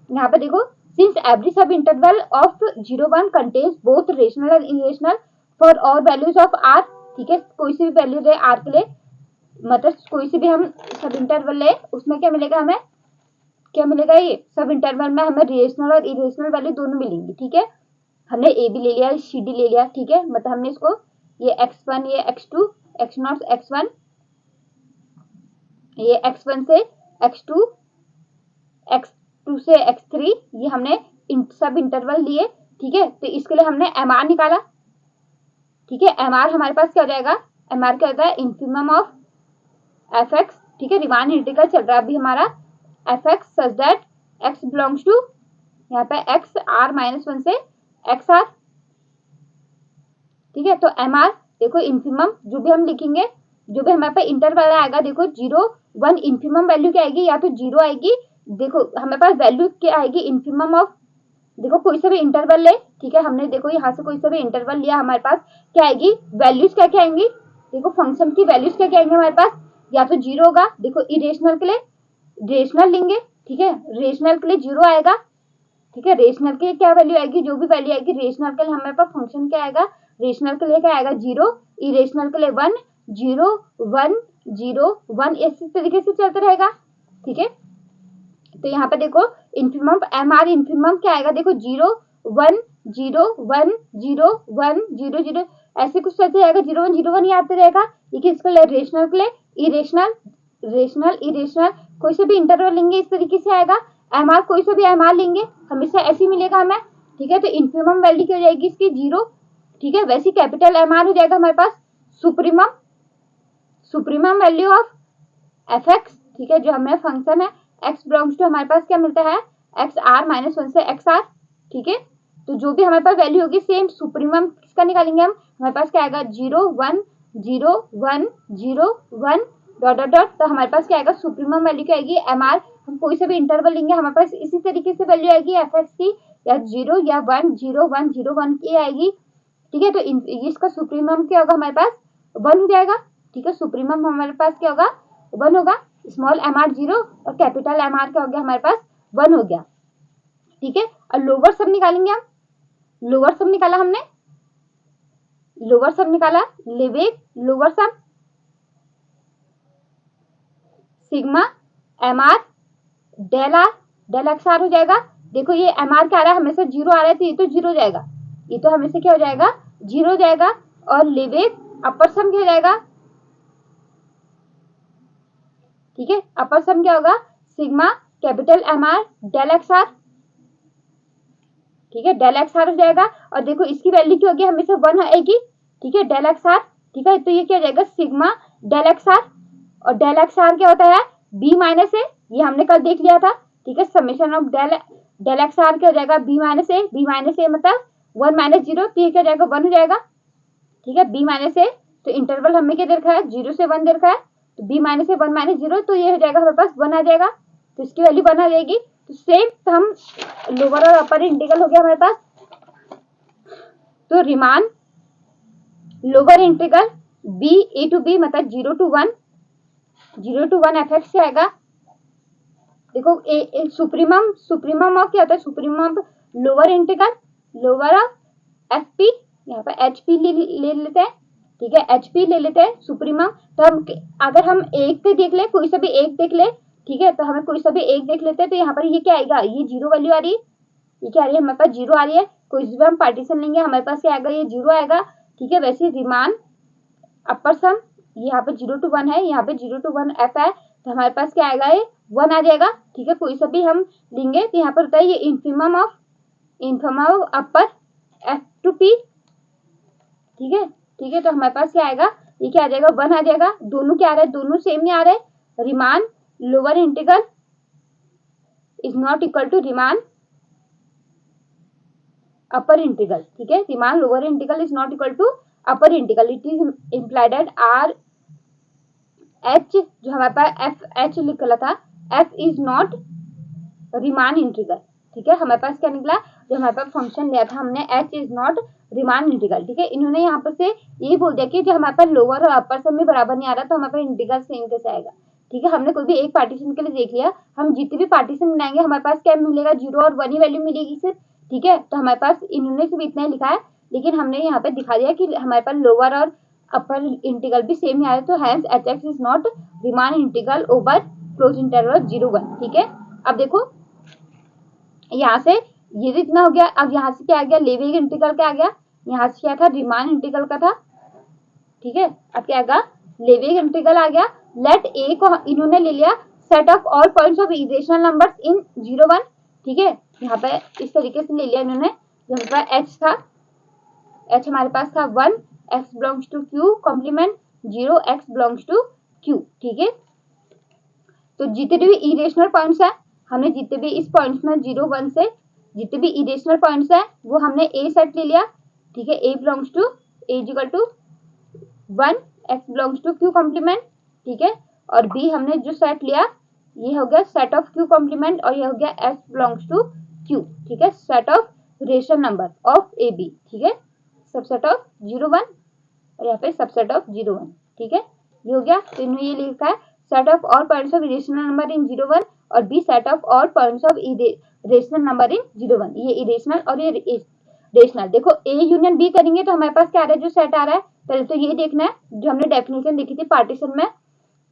यहाँ पे देखो since every subinterval of 0 1 contains both rational and irrational for all values of r, ठीक है। कोई सी भी वैल्यू रहे आर के लिए, मतलब कोई सी भी हम सब इंटरवल ले उसमें क्या मिलेगा हमें, क्या मिलेगा ये सब इंटरवल में हमें रेशनल और इरेशनल वैल्यू दोनों मिलेंगी, ठीक है। हमने ए बी ले लिया सी डी ले लिया, ठीक है। मतलब हमने इसको ये x1 ये x2 x0 x1 ये x1 से x2 x2 से x3 ये हमने सब इंटरवल लिए, ठीक है। तो इसके लिए हमने एम आर निकाला, ठीक है। एम आर हमारे पास क्या हो जाएगा, एम आर क्या होता है इंफिमम ऑफ एफ एक्स, ठीक है। रिमान इंटीग्रल चल रहा है अभी हमारा f x such that x belongs to यहाँ पे एक्स आर -1 से एक्स आर, ठीक है। तो एम आर देखो इंफिमम जो भी हम लिखेंगे, जो भी हमारे पास इंटरवल आएगा, देखो 0 1 इंफिमम वैल्यू क्या आएगी, या तो 0 आएगी, देखो हमारे पास वैल्यू क्या आएगी इंफिमम ऑफ, देखो कोई सा भी इंटरवल ले, ठीक है। हमने देखो यहाँ से कोई सा भी इंटरवल लिया, हमारे पास क्या आएगी वैल्यूज क्या क्या आएंगी, देखो फंक्शन की वैल्यूज क्या क्या आएंगे हमारे पास, या तो 0 होगा, देखो इरेशनल के लिए रेशनल लेंगे, ठीक है। रेशनल के लिए 0 आएगा, ठीक है। रेशनल के लिए क्या वैल्यू आएगी, जो भी वैल्यू आएगी रेशनल के लिए हमारे पास फंक्शन क्या आएगा, रेशनल के लिए क्या आएगा 0, इरेशनल के लिए 1 0 1 0 1, इसी तरीके से चलता रहेगा, ठीक है। तो यहाँ पे देखो इंफिमम एम आर इंफिमम क्या आएगा, देखो 0 1 0 1 0 1 0 0 ऐसे कुछ चलते रहेगा, 0 1 0 1 ही आते रहेगा। ये किसके लिए रेशनल के लिए, इरेशनल रेशनल इरेशनल कोई से भी इंटरवल लेंगे इस तरीके से आएगा। एम आर कोई से भी एम आर लेंगे हमेशा ऐसे ही मिलेगा हमें, ठीक है। तो इंफिमम वैल्यू क्या हो जाएगी इसकी 0, ठीक है। वैसे कैपिटल एम आर हो जाएगा हमारे पास supremum supremum value of F X, ठीक है। जो हमें फंक्शन है एक्स बिलोंग्स टू हमारे पास क्या मिलता है एक्स आर -1 से एक्स आर, ठीक है। तो जो भी हमारे पास वैल्यू होगी सेम सुप्रीमम किसका निकालेंगे हम हमारे पास क्या आएगा 0 1 0 1 0 1 डॉट डॉट डॉट। तो हमारे पास क्या आएगा सुप्रीमम वैल्यू क्या आएगी MR। हम कोई सा भी इंटरवल लेंगे हमारे पास इसी तरीके से वैल्यू आएगी fx की, या 0 या 1 0 1 0 1 की आएगी। ठीक है, तो इसका सुप्रीमम क्या होगा हमारे पास 1 हो जाएगा। ठीक है, सुप्रीमम हमारे पास क्या होगा 1 होगा। स्मॉल MR 0 और कैपिटल MR क्या हो गया हमारे पास 1 हो गया। ठीक है, और लोअर सब निकालेंगे हम। लोअर सब निकाला हमने, लोअर सब निकाला, living lower sum sigma MR del XR हो जाएगा। देखो ये MR क्या आ रहा है हमेशा 0 आ रहा है, तो ये तो 0 जाएगा, ये तो हमेशा क्या हो जाएगा 0 जाएगा। और लिविंग अपर सम क्या हो जाएगा, ठीक है, अपर सम क्या होगा sigma capital MR del XR। ठीक है, डेल XR हो जाएगा। और देखो इसकी वैल्यू क्या होगी हमेशा 1 आएगी। ठीक है, डेल XR। ठीक है, तो ये क्या हो जाएगा सिग्मा डेल XR। और डेल XR क्या होता है B माइनस ए, ये हमने कल देख लिया था। ठीक है, समेशन ऑफ डेल XR क्या हो जाएगा B माइनस ए मतलब 1 माइनस 0, तो ये क्या हो जाएगा 1 हो जाएगा। ठीक है, B माइनस ए, तो इंटरवल हमें क्या दे रखा है 0 से 1 दे रखा है, तो B माइनस ए 1 माइनस 0, तो ये हो जाएगा हमारे पास 1 आ जाएगा। तो इसकी वैल्यू 1 आ जाएगी। तो सेम तो हम लोअर और अपर इंटीग्रल हो गया हमारे पास। तो Riemann lower integral B A to B मतलब 0 to 1 fx से आएगा। देखो सुप्रीमम ऑफ क्या होता है supremum lower integral lower of fp, यहाँ पर hp ले लेते हैं। ठीक है, hp ले लेते हैं सुप्रीमम। तो हम अगर हम एक पे देख ले, कोई सा भी एक देख ले, ठीक है, तो हमें कोई सा भी एक देख लेते हैं, तो यहाँ पर ये क्या आएगा ये 0 वैल्यू आ रही है, ये क्या आ रही है हमारे पास 0 आ रही है। कोई भी हम पार्टीशन लेंगे हमारे पास क्या आएगा ये 0 आएगा। ठीक है, वैसे रिमान अपर सम यहाँ पे 0 to 1 है, यहाँ पे 0 to 1 f है, तो हमारे पास क्या आएगा ये 1 आ जाएगा। ठीक है, कोई सा भी हम लेंगे तो यहाँ पर होता है ये infimum of upper f to p। ठीक है, तो हमारे पास क्या आएगा ये क्या आ जाएगा 1 आ जाएगा। दोनों क्या आ रहा है दोनों सेम ही आ रहे हैं। Riemann lower integral is not equal to Riemann upper integral. ठीक है, Riemann lower integral is not equal to upper integral. It is implied at r h, जो हमारे पास एफ एच लिखा था, f is not Riemann integral. ठीक है, हमारे पास क्या निकला जो हमारे पास फंक्शन लिया था हमने H is not Riemann integral. ठीक है, इन्होंने यहाँ पर से ये बोल दिया कि जो हमारे पास लोअर और अपर सम में बराबर नहीं आ रहा, तो हमारे पास इंटीग्रल सेम कैसे आएगा। ठीक है, हमने कोई भी एक पार्टीशन के लिए देख लिया, हम जितने भी पार्टीशन बनाएंगे हमारे पास क्या मिलेगा 0 और 1 ही वैल्यू मिलेगी सिर्फ। ठीक है, तो हमारे पास इन्होंने सिर्फ इतना ही लिखा है, लेकिन हमने यहाँ पे दिखा दिया कि हमारे पास लोअर और अपर इंटीग्रल भी सेम ही आ रहा है, तो hence h x is not Riemann integral over close interval 0 1। ठीक है, अब देखो यहाँ से ये इतना हो गया। अब यहाँ से क्या आ गया लेविग इंटीग्रल क्या आ गया, यहाँ से क्या था रिमान इंटीग्रल का था। ठीक है, अब क्या आएगा लेविग इंटीग्रल आ गया। लेट ए को इन्होंने ले लिया set of all points of irrational numbers in 0 1। ठीक है, यहाँ पे इस तरीके से ले लिया इन्होंने। हमारे पास एच था, एच हमारे पास था 1 x belongs to q complement 0 x belongs to q। ठीक है, तो जितने भी इरेशनल पॉइंट्स है हमने जितने भी इस पॉइंट्स में 0 1 से जितने भी इरेशनल पॉइंट्स है वो हमने ए सेट ले लिया। ठीक है, A belongs to A is equal to 1 x belongs to q complement. ठीक है, और बी हमने जो सेट लिया ये हो गया सेट ऑफ q कॉम्प्लीमेंट, और ये हो गया s बिलोंग्स टू q। ठीक है, set of rational number of A B. ठीक है, सबसेट ऑफ 0 1 और यहाँ पे सबसेट ऑफ 0 1। ठीक है, ये हो गया। तो इन्होंने ये लिखा है set of all points of irrational number in 0 1 और b set of all points of rational number in 0 1। ये इरेशनल और ये रेशनल। देखो ए यूनियन बी करेंगे तो हमारे पास क्या आ रहा है जो सेट आ रहा है, पहले तो ये देखना है जो हमने डेफिनेशन देखी थी पार्टीशन में।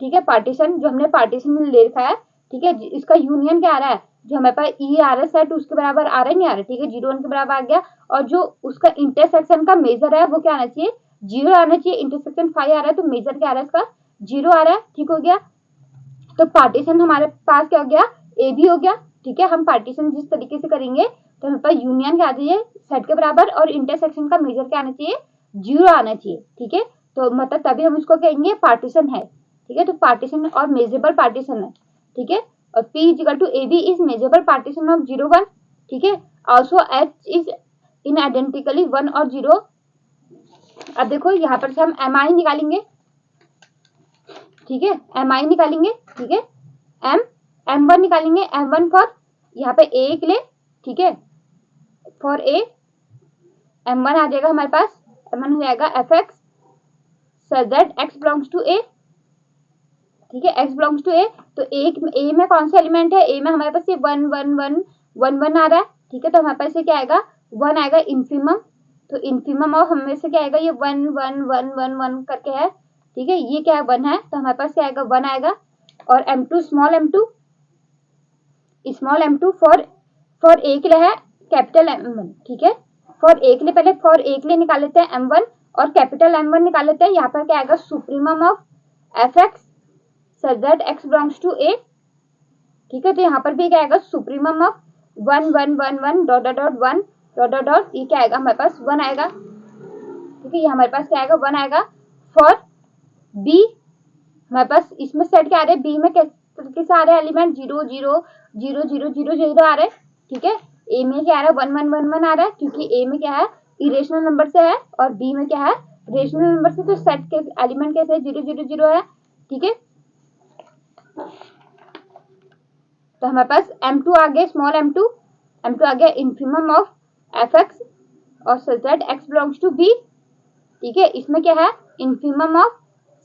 ठीक है, पार्टीशन जो हमने पार्टीशन में ले रखा है। ठीक है, इसका यूनियन क्या आ रहा है जो हमारे पास ई आ रहा है सेट उसके बराबर आ रहा है नहीं आ रहा है। ठीक है, 0 1 के बराबर आ गया, और जो उसका इंटरसेक्शन का मेजर है वो क्या आना चाहिए 0 आना चाहिए। इंटरसेक्शन 5 आ रहा है तो मेजर क्या आ रहा है इसका 0 आ रहा है। ठीक हो गया, तो पार्टीशन हमारे पास क्या हो गया ए बी हो गया। ठीक है, हम पार्टीशन जिस तरीके से करेंगे तो हमारे पास यूनियन क्या आ चाहिए सेट के बराबर, और इंटरसेक्शन का मेजर क्या आना चाहिए 0 आना चाहिए। ठीक है, तो मतलब तभी हम उसको कहेंगे पार्टीशन है। ठीक है, तो पार्टीशन और मेजरेबल पार्टीशन है। ठीक है, और P is equal to AB is measurable partition of 0 1। ठीक है, also H is in identically 1 और 0 अब देखो यहाँ पर से हम एम आई निकालेंगे, ठीक है, एम आई निकालेंगे, ठीक है, एम वन निकालेंगे, एम वन फॉर यहाँ पे ए के लिए, ठीक है, फॉर ए एम वन आ जाएगा हमारे पास, एम वन हो जाएगा F x such that x belongs to A, ठीक है, एक्स बिलोंग्स टू ए। तो ए में कौन सा एलिमेंट है, ए में हमारे पास ये one one one one one आ रहा है, ठीक है, तो हमारे पास ये क्या आएगा, वन आएगा इन्फीमम। तो इन्फीमम ऑफ हमें से क्या आएगा, ये one one one one one करके है, ठीक है, ये क्या है, वन है, तो हमारे पास क्या आएगा, वन आएगा। और m two small m two for a के लिए है कैपिटल एम वन, ठीक है, फॉर ए के लिए, पहले फॉर ए के लिए निकाल लेते हैं एम वन और कैपिटल एम वन निकाल लेते हैं। यहाँ पर क्या आएगा, supremum of F x such that x belongs to A, ठीक है, तो यहाँ पर भी क्या आएगा, supremum of one one one one dot dot dot one dot dot dot, ये क्या आएगा हमारे पास, वन आएगा, ठीक है, ये हमारे पास क्या आएगा, वन आएगा। फॉर बी हमारे पास इसमें सेट क्या आ रहे हैं, बी में किस आ रहे हैं element, zero zero zero zero zero zero आ रहे हैं, ठीक है, ए में क्या आ रहा है, वन वन वन वन आ रहा है, क्योंकि ए में क्या है, इरेशनल नंबर से है और बी में क्या है, रेशनल नंबर से, तो सेट के एलिमेंट कैसे जीरो जीरो जीरो है, ठीक है। तो हमारे पास m2 आ गया, स्मॉल m2 आ गया इन्फीमम ऑफ एफ एक्स और such that x belongs to B, ठीक है, इसमें क्या है, infimum of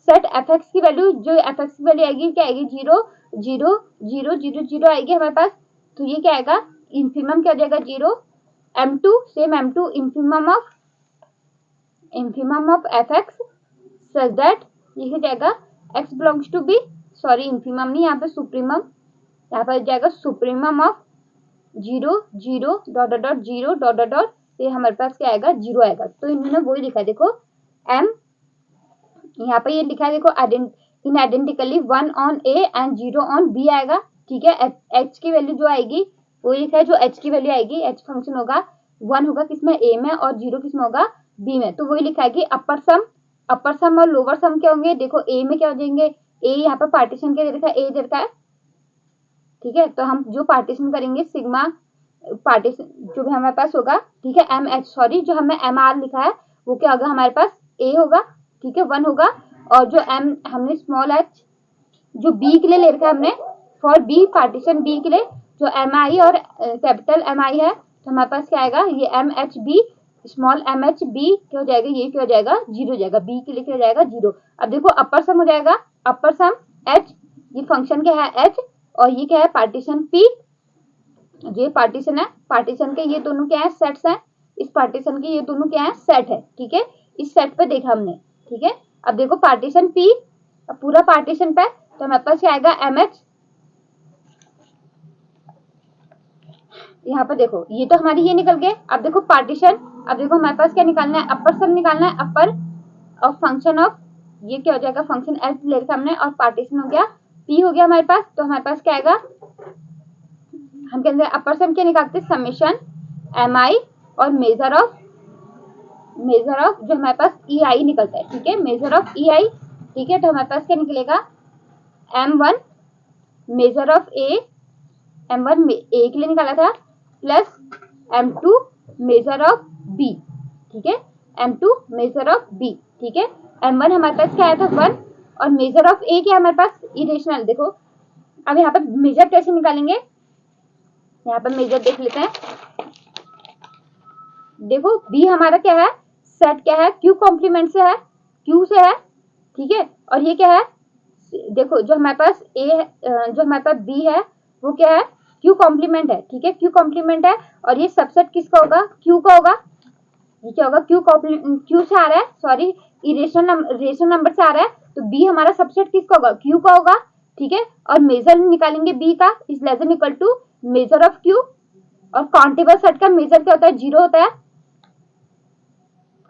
set f x की वैल्यू, जो एफ एक्स की वैल्यू आएगी क्या आएगी, zero zero zero zero zero आएगी हमारे पास, तो ये क्या आएगा, इन्फीमम क्या हो जाएगा, zero. m2 same m2 infimum of F x such that ये हो जाएगा x belongs to b, sorry infimum नहीं, यहाँ पे सुप्रीमम, यहाँ पर जाएगा supremum of zero zero dot dot zero dot dot dot, ये हमारे पास क्या आएगा, जीरो आएगा। तो इन्होंने वही लिखा है, देखो एम यहाँ पे ये लिखा है, देखो इन identically one on A and zero on B आएगा, ठीक है, एच की वैल्यू जो आएगी वो लिखा है, जो एच की वैल्यू आएगी, एच फंक्शन होगा, वन होगा किसमें, ए में, और जीरो किसमें होगा, बी में। तो वही लिखा है कि अपर सम और लोअर सम क्या होंगे, देखो ए में क्या हो जाएंगे, ए यहाँ पर पार्टीशन के देखा ए देखा है, ठीक है, तो हम जो पार्टीशन करेंगे सिग्मा पार्टीशन जो भी हमारे पास होगा, ठीक है, एम एच सॉरी जो हमें एम आर लिखा है वो क्या होगा हमारे पास, ए होगा, ठीक है, वन होगा। और जो एम हमने स्मॉल एच जो बी के लिए ले रखा है हमने, फॉर बी पार्टीशन बी के लिए जो एम आई और कैपिटल एम आई है, तो हमारे पास क्या आएगा, ये m h b small m h b क्या हो जाएगा, ये क्या हो जाएगा, जीरो जाएगा, बी के लिए क्या हो जाएगा, जीरो। अब देखो अपर सम हो जाएगा, अपर सम एच, ये फंक्शन क्या है एच, और ये क्या है पार्टीशन पी, ये पार्टीशन है, पार्टीशन के ये दोनों क्या है, सेट्स हैं, इस पार्टीशन के ये दोनों क्या है, सेट है, ठीक है, इस सेट पे देखा हमने, ठीक है। अब देखो पार्टीशन पी, अब पूरा पार्टीशन पे, तो हमारे पास क्या आएगा, एम एच, यहाँ पर देखो ये तो हमारी ये निकल गए। अब देखो पार्टीशन, अब देखो हमारे पास क्या निकालना है, अपर सम निकालना है, अपर ऑफ फंक्शन ऑफ, ये क्या हो जाएगा, फंक्शन एच ले रखा हमने, और पार्टीशन हो गया पी हो गया हमारे पास, तो हमारे पास क्या आएगा, हम कहते हैं अपर सम क्या निकालते हैं, समेशन एम आई और मेजर ऑफ जो हमारे पास ई आई निकलता है, ठीक है, मेजर ऑफ ई आई, ठीक है, तो हमारे पास क्या निकलेगा, M one measure of A, M one A के लिए निकाला था, plus M two measure of B, ठीक है, M two measure of B, ठीक है, एम वन हमारे पास क्या आया था, वन, और मेजर ऑफ ए क्या हमारे पास, इरेशनल। देखो अब यहाँ पर मेजर कैसे निकालेंगे, यहाँ पर मेजर देख लेते हैं, देखो बी हमारा क्या है, सेट क्या है, क्यू कॉम्प्लीमेंट से है, क्यू से है, ठीक है, और ये क्या है, देखो जो हमारे पास ए है, जो हमारे पास बी है वो क्या है, क्यू कॉम्प्लीमेंट है, ठीक है, क्यू कॉम्प्लीमेंट है, और ये सबसेट किसका होगा, क्यू का होगा, ये क्या होगा, क्यू से आ रहा है, सॉरी रेशनल नंबर से आ रहा है, तो बी हमारा सबसेट किसका होगा, क्यू का होगा, ठीक है, और मेजर निकालेंगे बी का, is less than equal to measure of q, और काउंटेबल सेट का मेजर क्या होता है, जीरो होता है,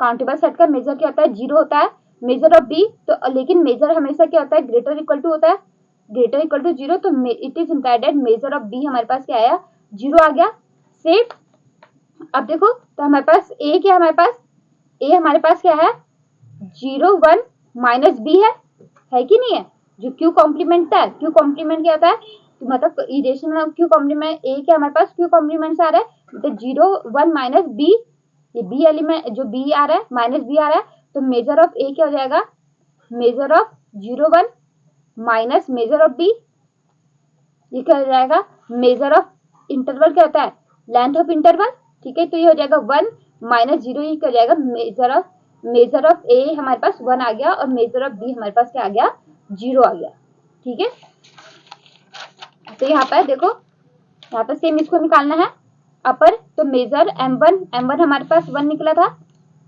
काउंटेबल सेट का मेजर क्या होता है, जीरो होता है, मेजर ऑफ बी, तो लेकिन मेजर हमेशा क्या होता है, ग्रेटर इक्वल टू होता है, ग्रेटर इक्वल टू जीरो, तो it is implied that measure of b हमारे पास क्या आया, जीरो आ गया, सेफ। अब देखो तो हमारे पास ए क्या, हमारे पास ए हमारे पास क्या है, जीरो वन माइनस बी है कि नहीं है, जो क्यू कॉम्प्लीमेंट है, क्यू कॉम्प्लीमेंट क्या होता है, तो मतलब इरेशनल क्यू कॉम्प्लीमेंट, ए क्या हमारे पास क्यू कॉम्प्लीमेंट से आ रहा है, तो जीरो वन माइनस बी, ये बी एलिमेंट जो बी आ रहा है, माइनस बी आ रहा है, तो मेजर ऑफ ए क्या हो जाएगा, measure of 0 1 minus measure of b, ये क्या हो जाएगा, मेजर ऑफ इंटरवल क्या होता है, लेंथ ऑफ इंटरवल, ठीक है। तो ये हो जाएगा 1 माइनस 0, ये क्या हो जाएगा, मेजर ऑफ ए हमारे पास 1 आ गया और मेजर ऑफ बी हमारे पास क्या आ गया, 0 आ गया, ठीक है। तो यहाँ पर देखो, यहाँ पर सेम इसको निकालना है अपर, तो मेजर m1 हमारे पास 1 निकला था,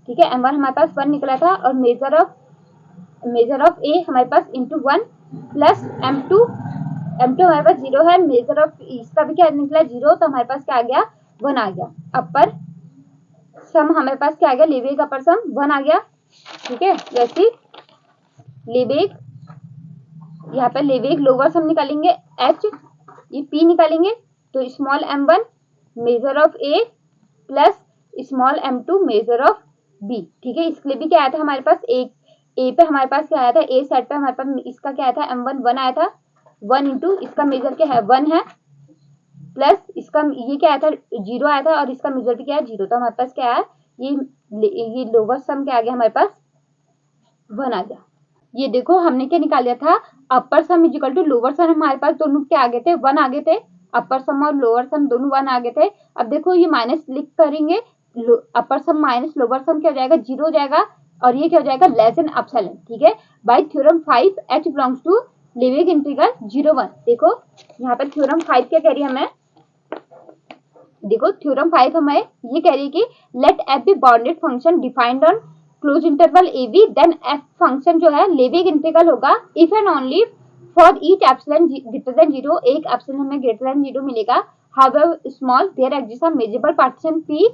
ठीक है, m1 हमारे पास 1 निकला था और मेजर ऑफ ए हमारे पास इंटू 1 प्लस m2 हमारे पास 0 है, मेजर ऑफ इसका भी क्या निकला 0, तो हमारे पास क्या आ गया, 1 आ गया। अपर सम हमारे पास क्या आ गया, लेवेग अपर सम 1 आ गया, ठीक है। वैसे लेवेग, यहाँ पे लेवेग लोअर सम निकालेंगे h, ये p निकालेंगे, तो small m1 measure of a plus small m2 measure of b, ठीक है। इसके लिए भी क्या आया था हमारे पास, ए पे हमारे पास क्या आया था, ए सेट पे हमारे पास इसका क्या आया था, m1 1 आया था, 1 इंटू इसका मेजर क्या है 1 है, प्लस इसका ये क्या आया था 0 आया था और इसका मेजर भी क्या है 0, तो हमारे पास क्या है, ये लोअर सम क्या आ गया हमारे पास 1 आ गया। ये देखो हमने क्या निकाल लिया था, upper sum is equal to lower sum, हमारे पास दोनों क्या आ गए थे, 1 आ गए थे, अपर सम और लोअर सम दोनों 1 आ गए थे। अब देखो ये माइनस लिख करेंगे, अपर सम माइनस लोअर सम क्या हो जाएगा, 0 हो जाएगा और ये क्या हो जाएगा, लेस देन एप्सिलॉन, ठीक है। By theorem 5 h belongs to Lebesgue integral 0 1, देखो यहाँ पर थ्योरम 5 क्या कह रही है हमें, देखो थ्योरम 5 हमें ये कह रही है कि let f be bounded function defined on close interval A b, then f function जो है लेवेग इंटीग्रल होगा if and only for each epsilon greater than 0, एक एप्सिलॉन हमें ग्रेटर देन 0 मिलेगा, however small there exist a measurable partition p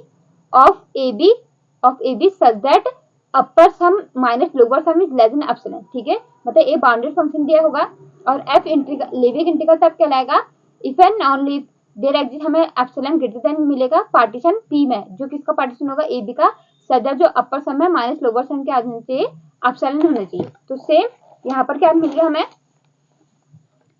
of A B such that upper sum minus lower sum is less than epsilon, ठीक है। मतलब a bounded function दिया होगा और f integral लेवेग integral तब कहलाएगा if and only there exist, हमें epsilon greater than मिलेगा पार्टीशन p में, जो किसका पार्टीशन होगा, ए बी का, सदर जो अपर सम है माइनस लोअर सम के आने चाहिए, एप्सिलॉन होना चाहिए। तो सेम यहाँ पर क्या मिल गया हमें,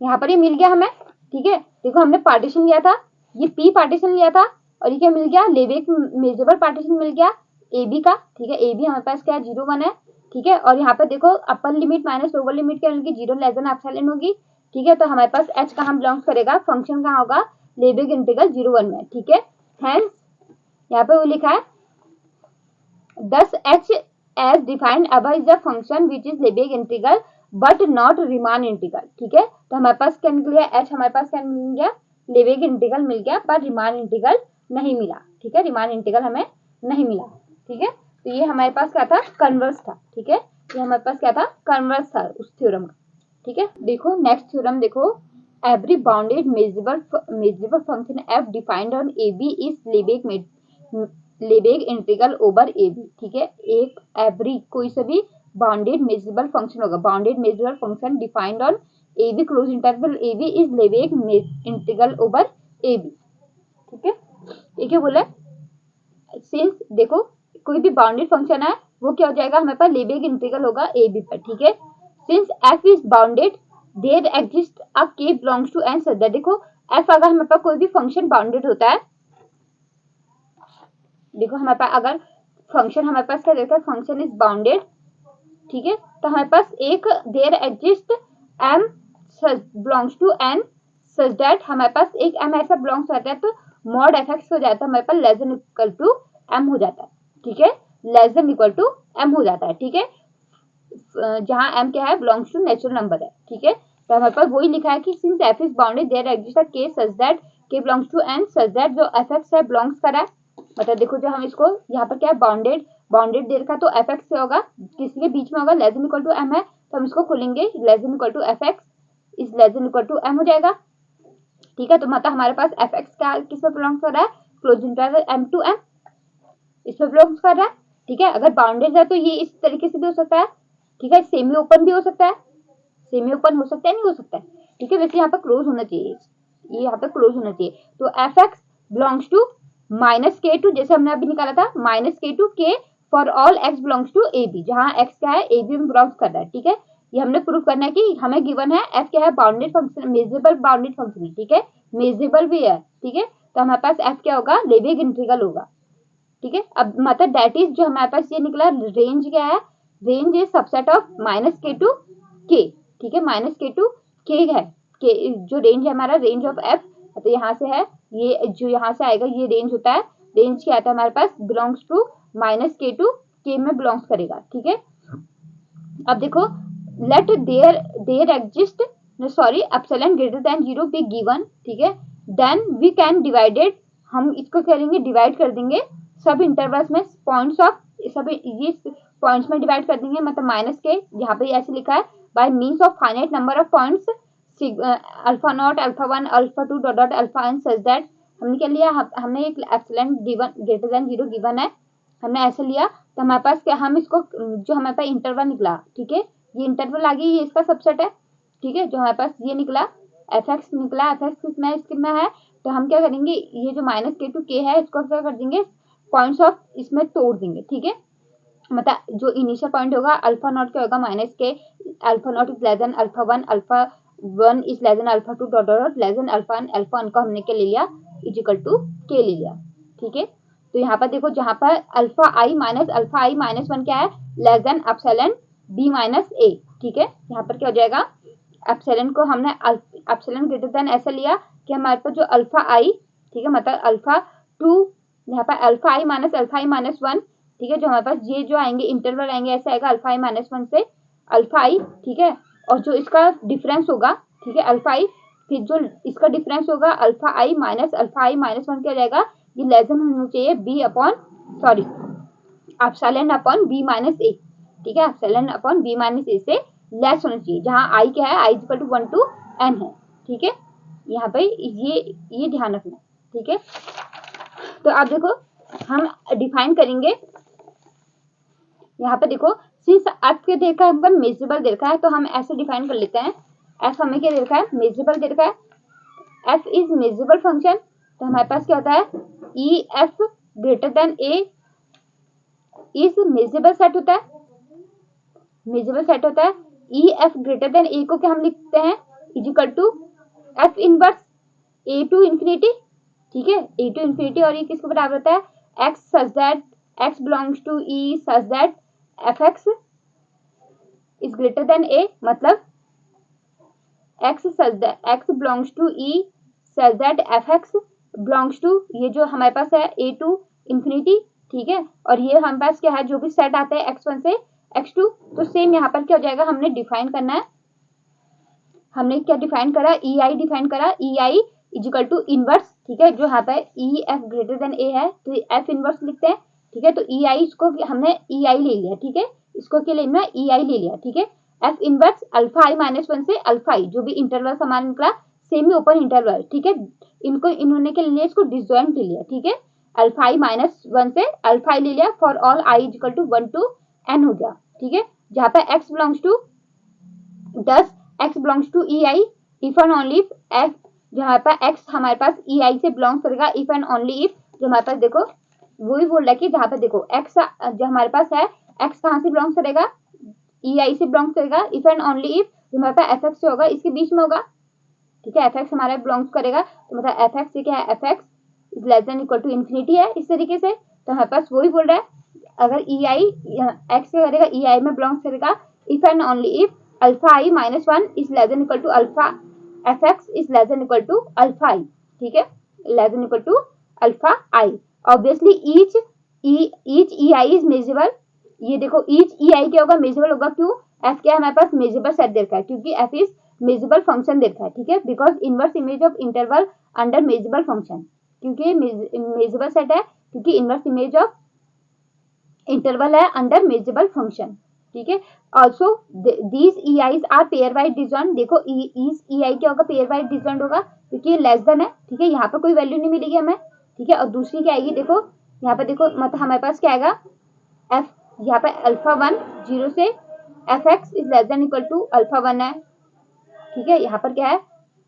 यहाँ पर ये मिल गया हमें, ठीक है। देखो हमने पार्टीशन लिया था, ये p पार्टीशन लिया था और ये क्या मिल गया, लेवेग मेजरेबल पार्टीशन मिल गया ए बी का, ठीक है। ए बी हमारे पास क्या है 0 1 है, ठीक है। और यहाँ पर देखो upper limit minus lower limit क्या होगी, 0 लेस देन एप्सिलॉन होगी, ठीक है। तो हमारे पास h कहाँ बिलोंग्स करेगा, फंक्शन कहाँ होगा, लेवेग इंटीग्रल 0 1 में, ठीक है। हेंस यहाँ पे वो लिखा है thus h as defined above is a function which is Lebesgue integral but not Riemann integral, ठीक है। तो हमारे पास क्या मिल गया, h हमारे पास क्या मिल गया, Lebesgue इंटीग्रल मिल गया पर Riemann इंटीग्रल नहीं मिला, ठीक है। Riemann इंटीग्रल हमें नहीं मिला, ठीक है। तो ये हमारे पास क्या था, कन्वर्स था, ठीक है। ये हमारे पास क्या था, कन्वर्स था उस थ्योरम का, ठीक है। देखो नेक्स्ट थ्योरम देखो, every bounded measurable function f defined on AB is Lebesgue integral over A B, ठीक है। एक एवरी कोई सा भी बाउंडेड मेजरेबल फंक्शन होगा, bounded measurable function defined on A B close interval A B is Lebesgue integral over A B, ठीक है। ये क्या बोला, सिंस देखो कोई भी बाउंडेड फंक्शन है वो क्या हो जाएगा, हमारे पास लेबेग इंटीग्रल होगा ए बी पर, ठीक है। Since f is bounded there exist a k belongs to N, सच देखो एफ अगर हमारे पास कोई भी फंक्शन बाउंडेड होता है, देखो हमारे पास अगर फंक्शन हमारे पास क्या देता है, फंक्शन इज बाउंडेड, ठीक है। तो हमारे पास एक there exist m belongs to n such that हमारे पास एक m ऐसा बिलोंग्स रहता है, तो मॉड fx हो जाता है हमारे पास less than equal to m हो जाता है, ठीक है। Less than equal to m हो जाता है, ठीक है। जहां m क्या है, बिलोंग्स टू नेचुरल नंबर है, ठीक है। तो हमारे पास वही लिखा है कि since f is bounded there exist a k such that k belongs to n such that जो fx है बिलोंग्स कर रहा है, मतलब देखो जो हम इसको यहाँ पर क्या है, बाउंडेड दे रखा, तो एफ एक्स क्या होगा, किसके बीच में होगा, less than equal to m है, तो हम इसको खोलेंगे less than equal to F x is less than equal to m हो जाएगा, ठीक है। तो मतलब हमारे पास एफ एक्स क्या किस में बिलोंग्स कर रहा है, close interval m to m इसमें बिलोंग्स कर रहा है, ठीक है। अगर बाउंडेड है तो ये इस तरीके से भी हो सकता है, ठीक है। सेमी ओपन भी हो सकता है, सेमी ओपन हो सकता है, नहीं हो सकता है, ठीक है। वैसे यहाँ पर क्लोज होना चाहिए, ये यहाँ पे क्लोज होना चाहिए। तो F x belongs to minus k to, जैसे हमने अभी निकाला था minus k to k for all x belongs to A b, जहाँ एक्स क्या है ए बी में बिलोंग्स कर रहा है, ठीक है। ये हमने प्रूव करना है कि हमें गिवन है एफ क्या है, bounded function, measurable bounded function है, ठीक है। मेजरेबल भी है, ठीक है। तो हमारे पास एफ क्या होगा, लेबेग इंटीग्रल होगा, ठीक है। अब मतलब दैट इज जो हमारे पास ये निकला रेंज क्या है, range is subset of minus k to के, ठीक है, माइनस के टू के है, के जो रेंज है हमारा रेंज ऑफ एफ, तो यहाँ से है ये जो यहाँ से आएगा ये रेंज होता है, रेंज क्या आता है हमारे पास belongs to minus k to k में बिलोंग्स करेगा, ठीक है। अब देखो let there exist sorry epsilon greater than 0 be given, ठीक है, देन वी कैन डिवाइडेड, हम इसको करेंगे डिवाइड कर देंगे सब इंटरवल्स में, पॉइंट्स ऑफ सब ये पॉइंट्स में डिवाइड कर देंगे, मतलब माइनस के यहाँ पे ऐसे लिखा है by means of finite number of points alpha not alpha 1 alpha 2 dot dot alpha n such that, हमने क्या लिया, हमने एक epsilon given greater than 0 given है, हमने ऐसे लिया, तो हमारे पास क्या, हम इसको जो हमारे पास इंटरवल निकला, ठीक है, ये इंटरवल आ गई, ये इसका सबसेट है, ठीक है, जो हमारे पास ये निकला एफ एक्स निकला, एफ एक्स कितना कितना है, तो हम क्या करेंगे ये जो माइनस के टू के है इसको क्या कर देंगे पॉइंट्स ऑफ इसमें तोड़ देंगे, ठीक है, मतलब जो इनिशियल पॉइंट होगा अल्फा नॉट क्या होगा minus k, alpha not is less than alpha 1, alpha 1 is less than alpha 2 dot dot less than alpha n, alpha n को हमने क्या ले लिया इज इक्वल टू के ले लिया, ठीक है। तो यहाँ पर देखो जहां पर अल्फा आई माइनस 1 क्या है less than epsilon B minus A, ठीक है, यहाँ पर क्या हो जाएगा एप्सिलॉन को हमने एप्सिलॉन ग्रेटर देन ऐसा लिया कि हमारे पास जो अल्फा आई, ठीक है, मतलब अल्फा 2 यहाँ पर अल्फा आई माइनस 1, ठीक है, जो हमारे पास ये जो आएंगे इंटरवल आएंगे ऐसे आएगा अल्फा आई माइनस 1 से अल्फा आई, ठीक है, और जो इसका डिफरेंस होगा, ठीक है, अल्फा आई, फिर जो इसका डिफरेंस होगा अल्फा आई माइनस 1 क्या जाएगा, ये लेस देन होना चाहिए B upon sorry epsilon upon B minus A, ठीक है, epsilon upon B minus A से लेस होना चाहिए, जहां आई क्या है I equal to 1 to N है, ठीक है, यहाँ पे ये ध्यान रखना, ठीक है। तो आप देखो हम डिफाइन करेंगे, यहाँ पे देखो सिंस एफ के देखा है हमको मेजरेबल देखा है, तो हम ऐसे डिफाइन कर लेते हैं, एफ हमें क्या देखा है मेजरेबल देखा है, एफ इज मेजरेबल फंक्शन, तो हमारे पास क्या होता है e F greater than a is measurable set होता है, मेजरेबल सेट होता है, e F greater than a को क्या हम लिखते हैं is equal to f inverse a to infinity, ठीक है, ए टू इंफिनिटी, और ये किसके बराबर होता है X such that x belongs to E such that F x is greater than A, मतलब X belongs to E such that F x belongs to ये जो हमारे पास है ए टू इंफिनिटी, ठीक है, और ये हमारे पास क्या है जो भी सेट आता है x1 से x2, तो सेम यहाँ पर क्या हो जाएगा हमने डिफाइन करना है, हमने क्या डिफाइन करा ई आई डिफाइन करा, ई I is equal to inverse, ठीक है, जो यहाँ पे ई एफ ग्रेटर देन ए है तो एफ इनवर्स लिखते हैं, ठीक है, तो ई आई इसको हमने ई आई ले लिया, ठीक है, इसको क्या लेना ई आई ले लिया, ठीक है, F inverse alpha I minus 1 से अल्फा आई जो भी इंटरवल समान निकला सेमी ओपन इंटरवल, ठीक है, इनको इन्होंने क्या लिया इसको डिसजॉइंट ले लिया, ठीक है, अल्फा आई माइनस 1 से अल्फा आई ले लिया for all I is equal to 1 to N हो गया, ठीक है, जहाँ पे x बिलोंग्स टू दस x belongs to E I if and only if f, जहाँ पे x हमारे पास ई आई से बिलोंग करेगा इफ एंड ओनली इफ, जो हमारे पास देखो वही बोल रहा है कि जहाँ पे देखो x जो हमारे पास है x कहाँ से बिलोंग करेगा ई आई से बिलोंग करेगा इफ एंड ओनली इफ जो हमारे पास एफ एक्स से होगा इसके बीच में होगा, ठीक है, एफ एक्स हमारा बिलोंग्स करेगा, तो मतलब एफ एक्स क्या है F x is less than equal to infinity है इस तरीके से, तो हमारे पास वही बोल रहा है अगर ई आई एक्स क्या करेगा ई आई में बिलोंग्स करेगा if and only if alpha I minus 1 is less than equal to alpha F x is less than equal to alpha I, ठीक है, less than equal to alpha I, obviously each E I is measurable, ये देखो each E I क्या होगा measurable होगा, क्यों F क्या है हमारे पास मेजरेबल सेट देखा है क्योंकि एफ इज मेजरेबल फंक्शन देखा है, ठीक है, because inverse image of interval under measurable function, क्योंकि मेजरेबल सेट है क्योंकि इनवर्स इमेज ऑफ इंटरवल है अंडर मेजरेबल फंक्शन, ठीक है, also these E I's are pairwise disjoint, देखो ई आई क्या होगा पेयर वाइज डिसजॉइंट होगा क्योंकि लेस देन है, ठीक है, यहाँ पर कोई वैल्यू नहीं मिलेगी हमें, ठीक है, और दूसरी क्या आएगी देखो यहाँ पर देखो मतलब हमारे पास क्या आएगा एफ, यहाँ पे अल्फा 1 0 से F x is less than equal to alpha 1 है, ठीक है, यहाँ पर क्या है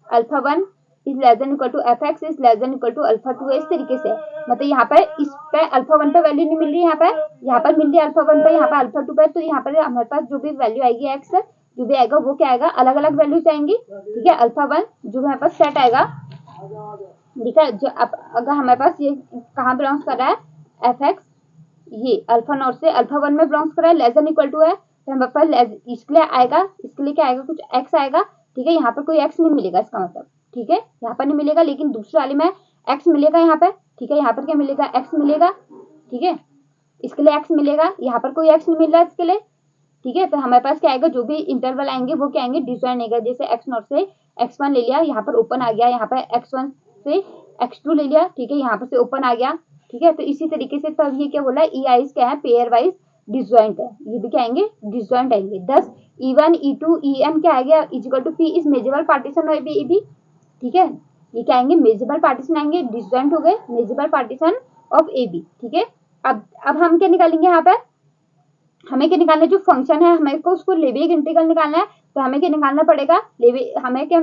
alpha 1 is less than equal to F x is less than equal to alpha 2 है, इस तरीके से, मतलब यहाँ पर इस पे अल्फा 1 पे वैल्यू नहीं मिल रही है, यहाँ पर मिल रही है अल्फा 1 पे, यहाँ पर अल्फा 2 पे, तो यहाँ पर हमारे पास जो भी वैल्यू आएगी एक्स जो भी आएगा वो क्या आएगा अलग अलग वैल्यूज आएंगी, ठीक है, अल्फा 1 जो हमारे पास सेट आएगा, ठीक है, जो अगर हमारे पास ये कहाँ बिलोंग्स कर रहा है एफ एक्स ये अल्फा नॉट से अल्फा 1 में बिलोंग्स कर रहा है, लेस देन इक्वल टू है, तो हमारे पास इसके लिए आएगा, इसके लिए क्या आएगा, कुछ एक्स आएगा, ठीक है। यहाँ पर कोई एक्स नहीं मिलेगा इसका मतलब, ठीक है, यहाँ पर नहीं मिलेगा, लेकिन दूसरे वाले में एक्स मिलेगा यहाँ पे, ठीक है। यहाँ पर क्या मिलेगा, एक्स मिलेगा, ठीक है, इसके लिए एक्स मिलेगा, यहाँ पर कोई एक्स नहीं मिल रहा है इसके लिए, ठीक है। तो हमारे पास क्या आएगा, जो भी इंटरवल आएंगे वो क्या आएंगे, डिसजॉइंट आएगा। जैसे एक्स नॉट से x1 ले लिया, यहाँ पर ओपन आ गया, यहाँ पर x1 से x2 ले लिया, ठीक है, यहाँ पर से ओपन आ गया, ठीक है। तो इसी तरीके से तब ये क्या बोला है, ई आईज क्या है, पेयर वाइज डिसजॉइंट है, ये भी क्या आएंगे, डिसजॉइंट आएंगे। 10 E1 E2 EN क्या आएगा, is equal to P is measurable partition of A B, ठीक है। ये क्या आएंगे, मेजरेबल पार्टीशन आएंगे, डिसजॉइंट हो गए measurable partition of A B, ठीक है। अब हम क्या निकालेंगे, यहाँ पर हमें क्या निकालना है, जो फंक्शन है हमें को उसको लेबेग इंटीग्रल निकालना है, तो हमें क्या निकालना पड़ेगा, हमें क्या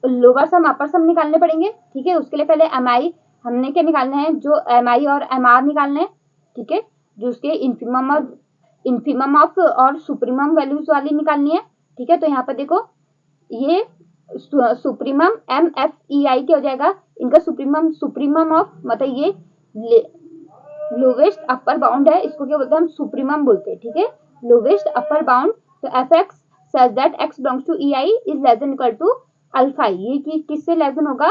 लोअर सम अपर सम निकालने पड़ेंगे, ठीक है। उसके लिए पहले एम आई हमने क्या निकालना है, जो एम आई और एम आर निकालना है, ठीक है, जो उसके इन्फिमम ऑफ और सुप्रीमम वैल्यूज वाली निकालनी है, ठीक है। तो यहाँ पर देखो ये supremum M F E I क्या हो जाएगा, इनका सुप्रीमम ऑफ मतलब ये लोवेस्ट अपर बाउंड है, इसको क्या बोलते हैं, हम सुप्रीमम बोलते हैं, ठीक है, लोवेस्ट अपर बाउंड। तो F x such that x belongs to E I is less than equal to alpha I, ये किससे लेस देन होगा,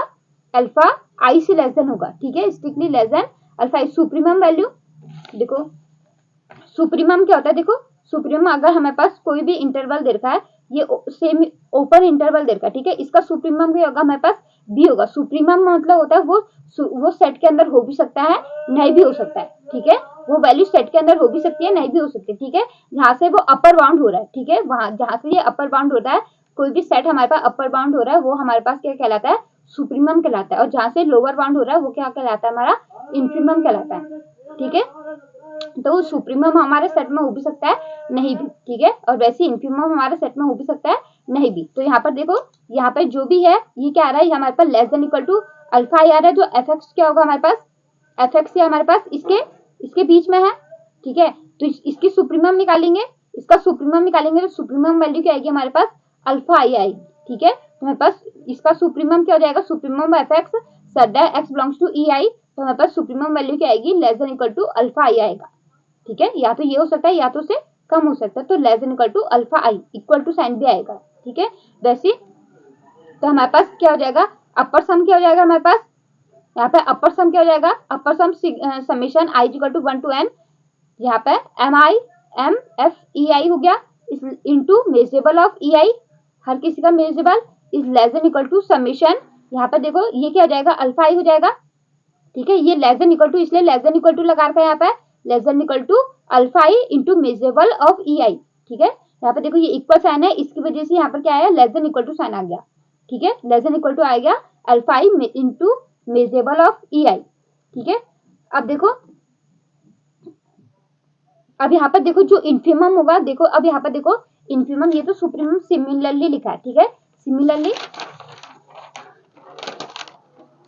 अल्फा आई से लेस देन होगा, ठीक है, strictly less than alpha I. Supremum value देखो, supremum क्या होता है, देखो सुप्रीमम अगर हमारे पास कोई भी इंटरवल दे रखा है, ये सेम ओपन इंटरवल दे रखा है, ठीक है, इसका सुप्रीमम क्या होगा, हमारे पास बी होगा। सुप्रीमम मतलब होता है वो सेट के अंदर हो भी सकता है, नहीं भी हो सकता है, ठीक है, वो वैल्यू सेट के अंदर हो भी सकती है, नहीं भी हो सकती है, ठीक है। जहां से वो अपर बाउंड हो रहा है, ठीक है, वहां जहां से ये अपर बाउंड होता है, कोई भी सेट हमारे पास अपर बाउंड हो रहा है, वो हमारे पास क्या कहलाता है, सुप्रीमम कहलाता है। और जहां से लोअर बाउंड हो रहा है वो क्या कहलाता है, हमारा इंफीमम कहलाता है, ठीक है। तो सुप्रीमम हमारे सेट में हो भी सकता है, नहीं भी, ठीक है, और वैसे इंफीमम हमारे सेट में हो भी सकता है, नहीं भी। तो यहाँ पर देखो, यहाँ पर जो भी है ये क्या आ रहा है, ये हमारे पास less than equal to alpha आ रहा है, जो एफ एक्स क्या होगा हमारे पास, एफ एक्स हमारे पास इसके बीच में है, ठीक है। तो इसकी सुप्रीमम निकालेंगे, इसका सुप्रीमम निकालेंगे, तो सुप्रीमम वैल्यू क्या आएगी हमारे पास, अल्फा आई आएगी, ठीक है। तो हमारे पास इसका सुप्रीमम क्या हो जाएगा, supremum F x such that x belongs to E I, तो हमारे पास सुप्रीमम वैल्यू क्या आएगी, less than equal to alpha I आएगा, ठीक है। या तो ये हो सकता है या तो से कम हो सकता है, तो less than equal to alpha I, equal to sign भी आएगा, ठीक है। वैसे तो हमारे पास क्या हो जाएगा, अपर सम क्या हो जाएगा हमारे पास, यहाँ पे अपर सम क्या हो जाएगा, upper sum summation I equal to 1 to N, यहाँ पे M I M F E I हो गया into measurable of E I, हर किसी का measurable is less than equal to summation, यहाँ पे देखो ये क्या हो जाएगा, अल्फा आई हो जाएगा, ठीक है। ये लेस देन इक्वल टू, इसलिए लेस देन इक्वल टू लगा रखा है यहाँ पे, less than equal to alpha I into measurable of E I, ठीक है। यहाँ पे देखो ये इक्वल साइन है, इसकी वजह से यहाँ पर क्या आया, less than equal to sign आ गया, ठीक है, लेस देन इक्वल टू आ गया alpha I into measurable of E I, ठीक है। अब देखो, अब यहाँ पर देखो जो इन्फीमम होगा, देखो अब यहाँ पर देखो इन्फीमम, ये तो सुप्रीमम सिमिलरली लिखा है, ठीक है, सिमिलरली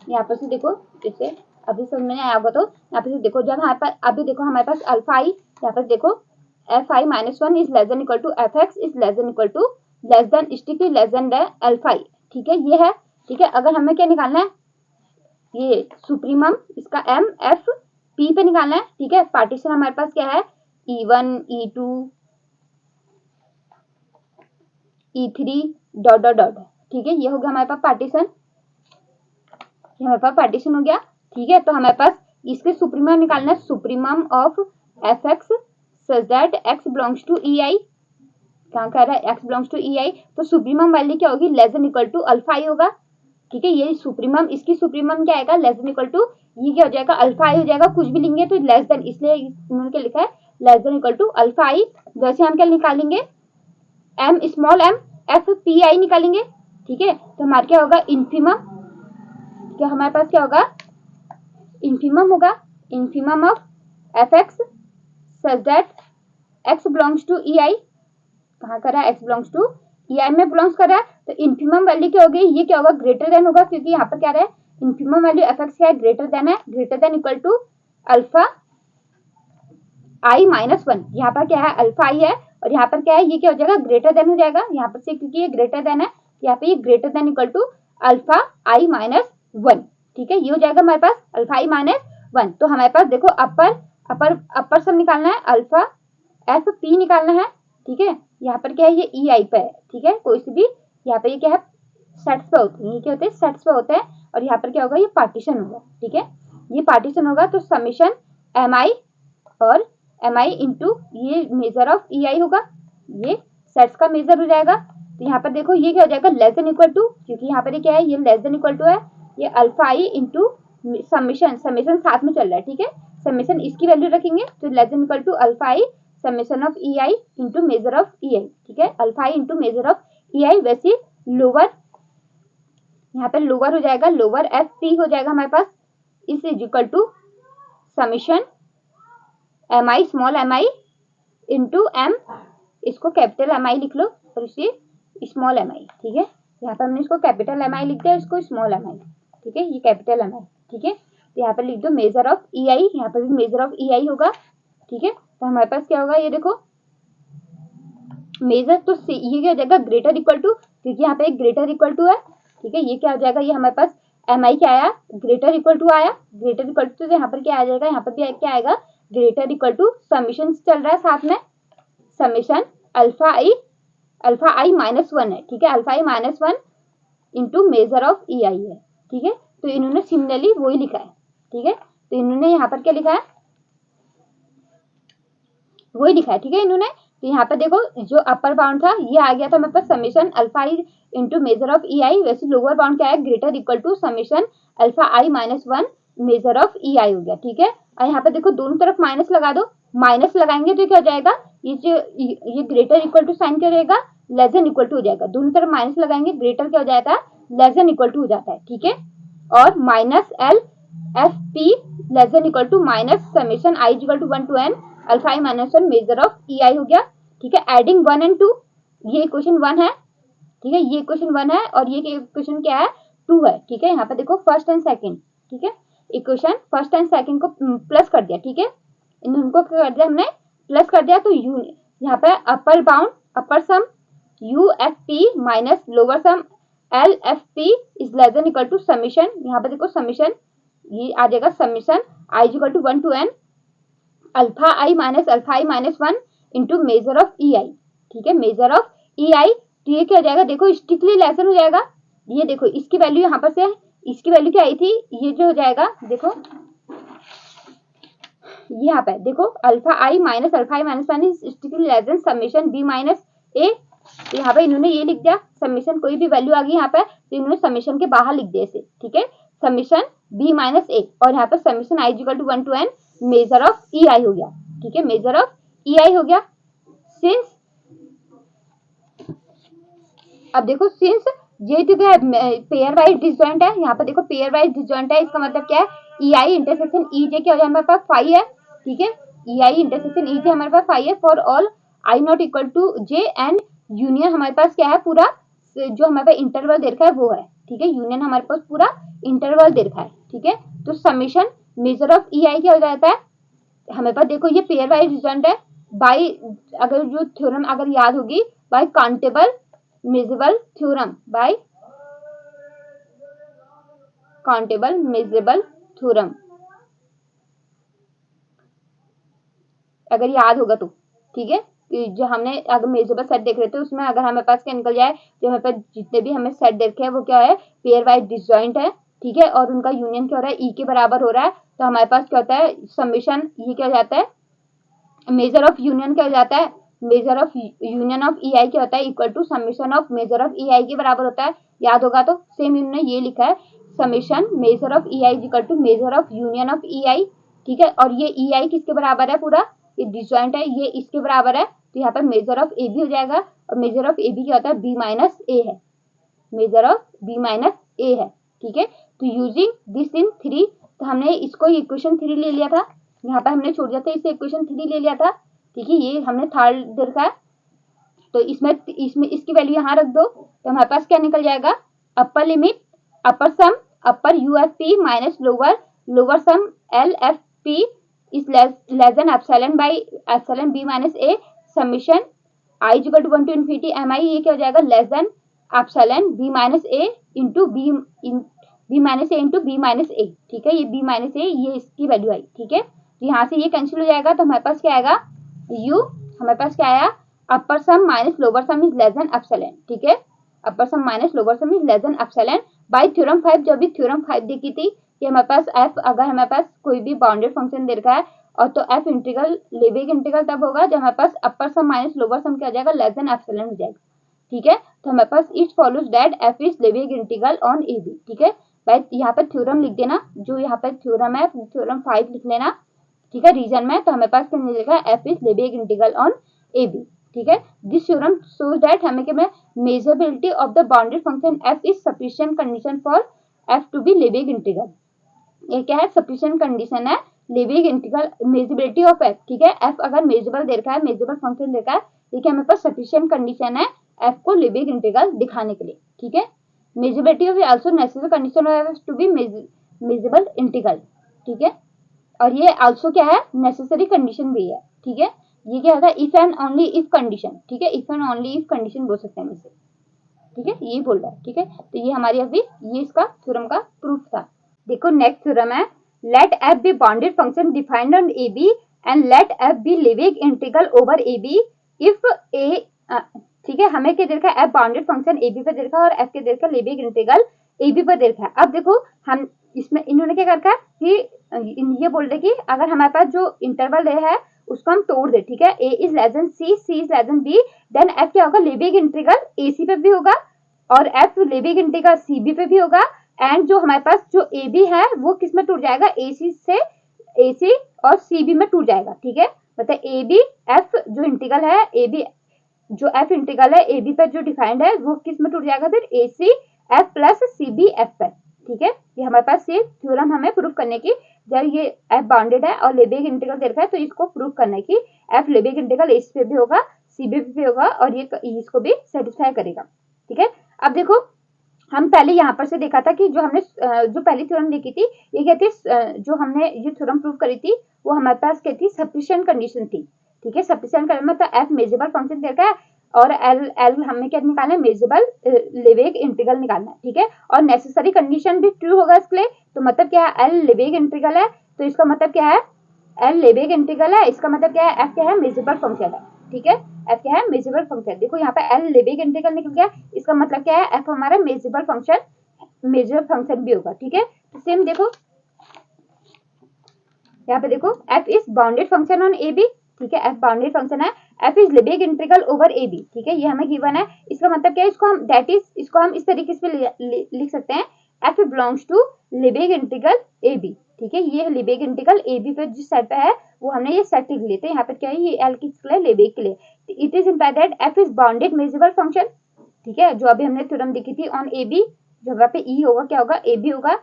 यहाँ पर से देखो, जैसे अभी समझ में आया होगा, तो यहाँ पे देखो जब हमारे पास अभी देखो हमारे पास अल्फा आई, यहाँ पर देखो F I minus 1 is less than equal to F x is less than equal to less than strictly less than alpha I, ठीक है, ये है, ठीक है। अगर हमें क्या निकालना है, ये सुप्रीमम इसका एम एफ पी पे निकालना है, ठीक है। पार्टीशन हमारे पास क्या है, E1 E2 E3 dot dot dot, ठीक है, ये हो गया हमारे पास पार्टीशन, हमारे पास पार्टीशन हो गया, ठीक है। तो हमारे पास इसके सुप्रीमम निकालना है, supremum of F x such that x belongs to E I, कहाँ कह रहा है, X belongs to E I, तो सुप्रीमम वैल्यू क्या होगी, less than equal to alpha I होगा, ठीक है। ये सुप्रीमम, इसकी सुप्रीमम क्या आएगा, लेस देन इक्वल टू, ये क्या हो जाएगा, अल्फा आई हो जाएगा, कुछ भी लेंगे तो लेस देन, इसलिए इन्होंने क्या लिखा है, less than equal to alpha I. वैसे हम क्या निकालेंगे, M small M F P I निकालेंगे, ठीक है। तो हमारा क्या होगा, इन्फीमम, क्या हमारे पास क्या होगा, इन्फीमम होगा, infimum of F x such that x belongs to E I, कहाँ कर रहा है, X belongs to E I में बिलोंग्स कर रहा है, तो इन्फीमम वैल्यू क्या होगी, ये क्या होगा, ग्रेटर देन होगा, क्योंकि यहाँ पर क्या रहा है, इन्फीमम वैल्यू एफ एक्स क्या है, ग्रेटर देन है, greater than equal to alpha I minus 1, यहाँ पर क्या है, अल्फा आई है, और यहाँ पर क्या है, ये क्या हो जाएगा, ग्रेटर देन हो जाएगा, यहाँ पर से क्योंकि ये ग्रेटर देन है, यहाँ पे ये greater than equal to alpha I minus 1, ठीक है, ये हो जाएगा हमारे पास अल्फा आई माइनस 1। तो हमारे पास देखो अपर अपर सम निकालना है, अल्फा एफ पी निकालना है, ठीक है। यहाँ पर क्या है, ये ई आई पे है, ठीक है। कोई सी भी यहाँ पे ये क्या है, सेट्स पे होते हैं, ये क्या होते हैं, सेट्स पे होते हैं। और यहाँ पर क्या होगा, ये पार्टीशन होगा, ठीक है। ये पार्टीशन होगा तो समीशन एम आई और एम आई इंटू ये मेजर ऑफ ई आई होगा, ये सेट्स का मेजर हो जाएगा। तो यहाँ पर देखो ये क्या हो जाएगा, लेस देन इक्वल टू, क्योंकि यहाँ पर ये क्या है, ये लेस देन इक्वल टू है, ये alpha I into summation, summation साथ में चल रहा है, ठीक है। समीशन इसकी वैल्यू रखेंगे तो less than equal to alpha I summation of E I into measure of E I, ठीक है। Alpha I into measure of E I, वैसे लोअर यहाँ पे लोअर हो जाएगा, लोअर एफ पी हो जाएगा हमारे पास, इस is equal to summation M I small M I into M, इसको कैपिटल एम आई लिख लो और इसे स्मॉल एम आई, ठीक है। यहाँ पर हमने इसको कैपिटल एम आई लिख दिया, इसको स्मॉल एम आई, ठीक है। ये कैपिटल एम आई, ठीक है। तो यहाँ पर लिख दो मेजर ऑफ ई आई, यहाँ पर भी मेजर ऑफ ई आई होगा, ठीक है। तो हमारे पास क्या होगा, ये देखो मेजर, तो ये क्या हो जाएगा, ग्रेटर इक्वल टू, क्योंकि यहाँ पे एक ग्रेटर इक्वल टू है, ठीक है। ये क्या हो जाएगा, ये हमारे पास एम आई क्या आया, ग्रेटर इक्वल टू आया, ग्रेटर इक्वल टू, तो यहाँ पर क्या आ जाएगा, यहाँ पर भी क्या आएगा, ग्रेटर इक्वल टू समीशन चल रहा है साथ में, summation alpha I minus one है, ठीक है। Alpha I minus one into measure of E I है, ठीक है। तो इन्होंने सिमिलरली वही लिखा है, ठीक है। तो इन्होंने यहाँ पर क्या लिखा है, वही लिखा है, ठीक है इन्होंने। तो यहाँ पर देखो जो अपर बाउंड था ये आ गया था मेरे पास summation alpha I into measure of E I, वैसे लोअर बाउंड क्या है, greater equal to summation alpha I minus one measure of E I हो गया, ठीक है। और यहाँ पर देखो दोनों तरफ माइनस लगा दो, माइनस लगाएंगे तो क्या हो जाएगा, ये जो ये ग्रेटर इक्वल टू साइन क्या हो जाएगा, लेस देन इक्वल टू हो जाएगा। दोनों तरफ माइनस लगाएंगे, ग्रेटर क्या हो जाता है, लेस देन इक्वल टू हो जाता है, ठीक है। और minus L F P less than equal to minus summation I equal to 1 to N alpha I minus one measure of E I हो गया, ठीक है। एडिंग 1 एंड 2, ये इक्वेशन 1 है, ठीक है। ये इक्वेशन 1 है और ये इक्वेशन क्या है, 2 है, ठीक है। यहाँ पे देखो फर्स्ट एंड सेकंड, ठीक है। इक्वेशन फर्स्ट एंड सेकंड को प्लस कर दिया, ठीक है। इनको क्या कर दिया हमने, प्लस कर दिया। तो यू यहाँ पे upper bound, upper sum U F P minus lower sum L F P is less than equal to summation, यहाँ पे देखो समीशन ये आ जाएगा, summation I equal to 1 to N alpha I minus one into measure of E I, ठीक है। Measure of E I, तो ये क्या हो जाएगा, देखो स्ट्रिक्टली लेसन हो जाएगा। ये देखो इसकी वैल्यू यहाँ पर से, इसकी वैल्यू क्या आई थी, ये जो हो जाएगा, देखो यहाँ पे देखो alpha I minus one is strictly less than summation B minus A. तो यहाँ पे इन्होंने ये लिख दिया, समीशन कोई भी वैल्यू आ गई यहाँ पे तो इन्होंने समीशन के बाहर लिख दिया इसे, ठीक है। समीशन बी माइनस ए और यहाँ पे summation I equal to 1 to N measure of E I हो गया, ठीक है। मेजर ऑफ ई आई हो गया। सिंस अब देखो सिंस ये जो है पेयर वाइज डिसजॉइंट है, यहाँ पर देखो पेयर वाइज डिसजॉइंट है, इसका मतलब क्या है, ई आई इंटरसेक्शन ई जे क्या हो जाए हमारे पास 5 है, ठीक है। ई आई इंटरसेक्शन ई जे हमारे पास 5 है for all I not equal to J and union हमारे पास क्या है, पूरा जो हमारे पास इंटरवल दे रखा है वो है, ठीक है। यूनियन हमारे पास पूरा इंटरवल दे रखा है, ठीक है। तो summation measure of E I क्या हो जाता है हमारे पास, देखो ये पेयर वाइज डिसजॉइंट है बाय, अगर जो थ्योरम अगर याद होगी, by countable measurable theorem, by countable measurable theorem, अगर याद होगा तो, ठीक है। जो हमने अगर मेजरेबल सेट देख रहे थे उसमें अगर हमारे पास क्या निकल जाए, जो हमारे पास जितने भी हमें सेट देखे हैं वो क्या है, पेयर वाइज डिसजॉइंट है, ठीक है। और उनका यूनियन क्या हो रहा है, ई के बराबर हो रहा है। तो हमारे पास क्या होता है, समीशन ये क्या हो जाता है, मेजर ऑफ यूनियन क्या हो जाता है, measure of union of E I क्या होता है, equal to summation of measure of E I के बराबर होता है। याद होगा तो सेम इन्होंने ये लिखा है, summation measure of E I equal to measure of union of E I, ठीक है। और ये ई आई किसके बराबर है, पूरा ये डिसजॉइंट है, ये इसके बराबर है। तो यहाँ पर मेजर ऑफ ए बी हो जाएगा, और मेजर ऑफ ए बी क्या होता है, बी माइनस ए है, मेजर ऑफ बी माइनस ए है, ठीक है। तो यूजिंग दिस इन 3, तो हमने इसको इक्वेशन 3 ले लिया था, यहाँ पर हमने छोड़ दिया था, इसे इक्वेशन 3 ले लिया था, ठीक है। ये हमने थर्ड दे रखा है, तो इसमें इसकी वैल्यू यहाँ रख दो, तो हमारे पास क्या निकल जाएगा, upper limit upper sum upper U F P minus lower sum L F P is less than epsilon by epsilon B minus A summation I equal to 1 to infinity M I, ये क्या हो जाएगा, less than epsilon B minus A into B minus A into B minus A, ठीक है। ये B minus ए ये इसकी value आई, ठीक है। तो यहाँ से ये कैंसिल हो जाएगा, तो हमारे पास क्या आएगा, u हमारे पास क्या आया, upper sum minus lower sum is less than epsilon, ठीक है, upper sum minus lower sum is less than epsilon by theorem 5। जब भी थ्योरम 5 देखी थी कि हमारे पास f, अगर हमारे पास कोई भी बाउंडेड फंक्शन दे रखा है और तो f इंटीग्रल लेबेग इंटीग्रल तब होगा जब हमारे पास अपर सम माइनस लोअर सम क्या हो जाएगा, लेस देन एप्सिलॉन हो जाएगा, ठीक है। तो हमारे पास it follows that f is Lebesgue integral on A B, ठीक है भाई, यहाँ पर थ्योरम लिख देना, जो यहाँ पर थ्योरम है थ्योरम 5 लिख लेना, ठीक है, रीजन में। तो हमारे पास क्या मिलेगा, f is Lebesgue integral on A B, ठीक है। दिस थ्योरम शोज दैट हमें क्या, measurability of the bounded function f is sufficient condition for f to be Lebesgue integral. ये क्या है, सफिशिएंट कंडीशन है Lebesgue integral measurability of f, ठीक है। f अगर मेजरेबल दे रखा है, मेजरेबल फंक्शन दे रखा है, देखिए हमारे पास सफिशिएंट कंडीशन है f को लेबेग इंटीग्रल दिखाने के लिए, ठीक है। Measurability of also necessary condition of f to be measurable integral, ठीक है। और ये आल्सो क्या है, नेसेसरी कंडीशन भी है, ठीक है। ये क्या होगा, if and only if condition, ठीक है, if and only if condition बोल सकते हैं इसे, ठीक है, ये बोल रहा है, ठीक है। तो ये हमारी अभी ये इसका थ्योरम का प्रूफ था। देखो नेक्स्ट थ्योरम है, let f be bounded function defined on A B and let f be Lebesgue integral over A B if A, ठीक है, हमें क्या दे रखा है, f bounded function A B पर दे रखा है और f के दे रखा है लेबेग इंटीग्रल ए बी पर दे रखा है। अब देखो हम इसमें इन्होंने क्या कर रखा है कि ये बोल रहे कि अगर हमारे पास जो इंटरवल है उसको हम तोड़ दे, ठीक है, a is less than c, c is less than b, then f क्या होगा, लेबेग इंटीग्रल ac पे भी होगा और f लेबेग इंटीग्रल cb पे भी होगा, एंड जो हमारे पास जो ए बी है वो किस में टूट जाएगा, AC से AC और CB में टूट जाएगा, ठीक है। मतलब ए बी एफ जो इंटीग्रल है, ए बी जो f इंटीग्रल है ए बी पर जो डिफाइंड है वो किस में टूट जाएगा, फिर AC f plus CB f पर, ठीक है। ये हमारे पास ये थ्योरम हमें प्रूव करने की, जब ये f बाउंडेड है और लेबेग इंटीग्रल दे रखा है तो इसको प्रूव करने की f लेबेग इंटीग्रल AC पे भी होगा, CB पे भी होगा और ये इसको भी सेटिस्फाई करेगा, ठीक है। अब देखो हम पहले यहाँ पर से देखा था कि जो हमने जो पहली थ्योरम देखी थी, ये क्या थी, जो हमने ये थ्योरम प्रूव करी थी वो हमारे पास क्या थी, सफिशिएंट कंडीशन थी, ठीक है। सफिशिएंट कंडीशन मतलब f मेजरेबल फंक्शन दे रखा है और l हमें क्या निकालना है, मेजरेबल लेबेग इंटीग्रल निकालना है, ठीक है। और नेसेसरी कंडीशन भी ट्रू होगा इसके लिए, तो मतलब क्या है, l लेबेग इंटीग्रल है तो इसका मतलब क्या है, l लेबेग इंटीग्रल है, इसका मतलब क्या है, f क्या है, मेजरेबल फंक्शन है, ठीक है। f क्या है, मेजरेबल फंक्शन। देखो यहाँ पे l लेबेग इंटीग्रल निकल गया, इसका मतलब क्या है, f हमारा मेजरेबल फंक्शन भी होगा, ठीक है। तो सेम देखो यहाँ पे देखो f is bounded function on A B, ठीक है, f बाउंडेड फंक्शन है, f is Lebesgue integral over A B, ठीक है, ये हमें गिवन है। इसका मतलब क्या है, इसको हम दैट इज इसको हम इस तरीके से लिख सकते हैं, f belongs to Lebesgue integral A B, ठीक है। ये लेबेग इंटीग्रल ए बी पे जिस सेट पे है वो हमने ये सेट लिख लेते हैं। यहाँ पे क्या है, ये l किसके लिए, लेबेग के लिए। It is implied that f is bounded measurable function, ठीक है, जो अभी हमने थ्योरम देखी थी ऑन ए बी, जो यहाँ पे e होगा क्या होगा, ए बी होगा,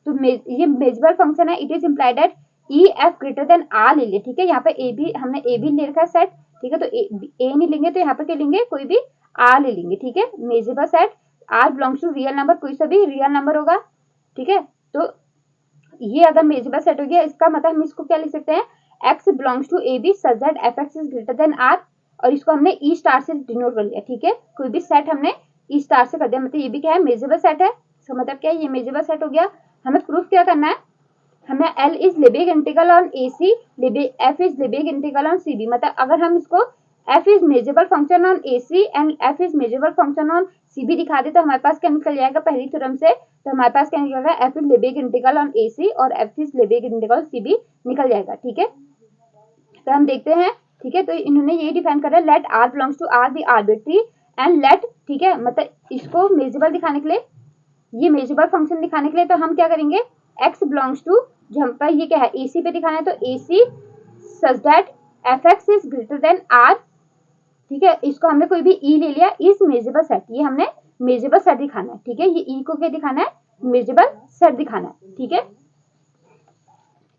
तो ये मेजरेबल फंक्शन है। It is implied that E F greater than R ले लिया, ठीक है। यहाँ पे ए बी हमने ए बी ले रखा है सेट, ठीक है, तो ए नहीं लेंगे तो यहाँ पे क्या लेंगे, कोई भी आर ले लेंगे, ठीक है। Measurable set R belongs to real number, कोई सा भी रियल नंबर होगा, ठीक है। तो ये अगर मेजरेबल सेट हो गया, इसका मतलब हम इसको क्या लिख सकते हैं, X belongs to A B such that F x is greater than R, और इसको हमने ई स्टार से डिनोट कर लिया, ठीक है। कोई भी सेट हमने ई स्टार से कर दिया, मतलब ये भी क्या है, मेजरेबल सेट है। इसका मतलब क्या है, ये मेजरेबल सेट हो गया। हमें प्रूफ क्या करना है, हमें L is Lebesgue integral on AC, F is Lebesgue integral on CB, मतलब अगर हम इसको F is measurable function on AC and F is measurable function on CB दिखा दे तो हमारे पास क्या निकल जाएगा, पहली थ्योरम से तो हमारे पास क्या निकलेगा, F is Lebesgue integral on AC और F is Lebesgue integral CB निकल जाएगा, ठीक है। तो हम देखते हैं, ठीक है, तो इन्होंने ये डिफाइन करा, let R belongs to R be arbitrary and let, ठीक है, मतलब इसको मेजरेबल दिखाने के लिए, ये मेजरेबल फंक्शन दिखाने के लिए तो हम क्या करेंगे, x बिलोंग्स टू, जो हम पर ये क्या है, AC पे दिखाना है तो AC such that F x is greater than R, ठीक है। इसको हमने कोई भी ई ले लिया, इस मेजरेबल सेट, ये हमने मेजरेबल सेट दिखाना है, ठीक है। ये ई को क्या दिखाना है, मेजरेबल सेट दिखाना है, ठीक है।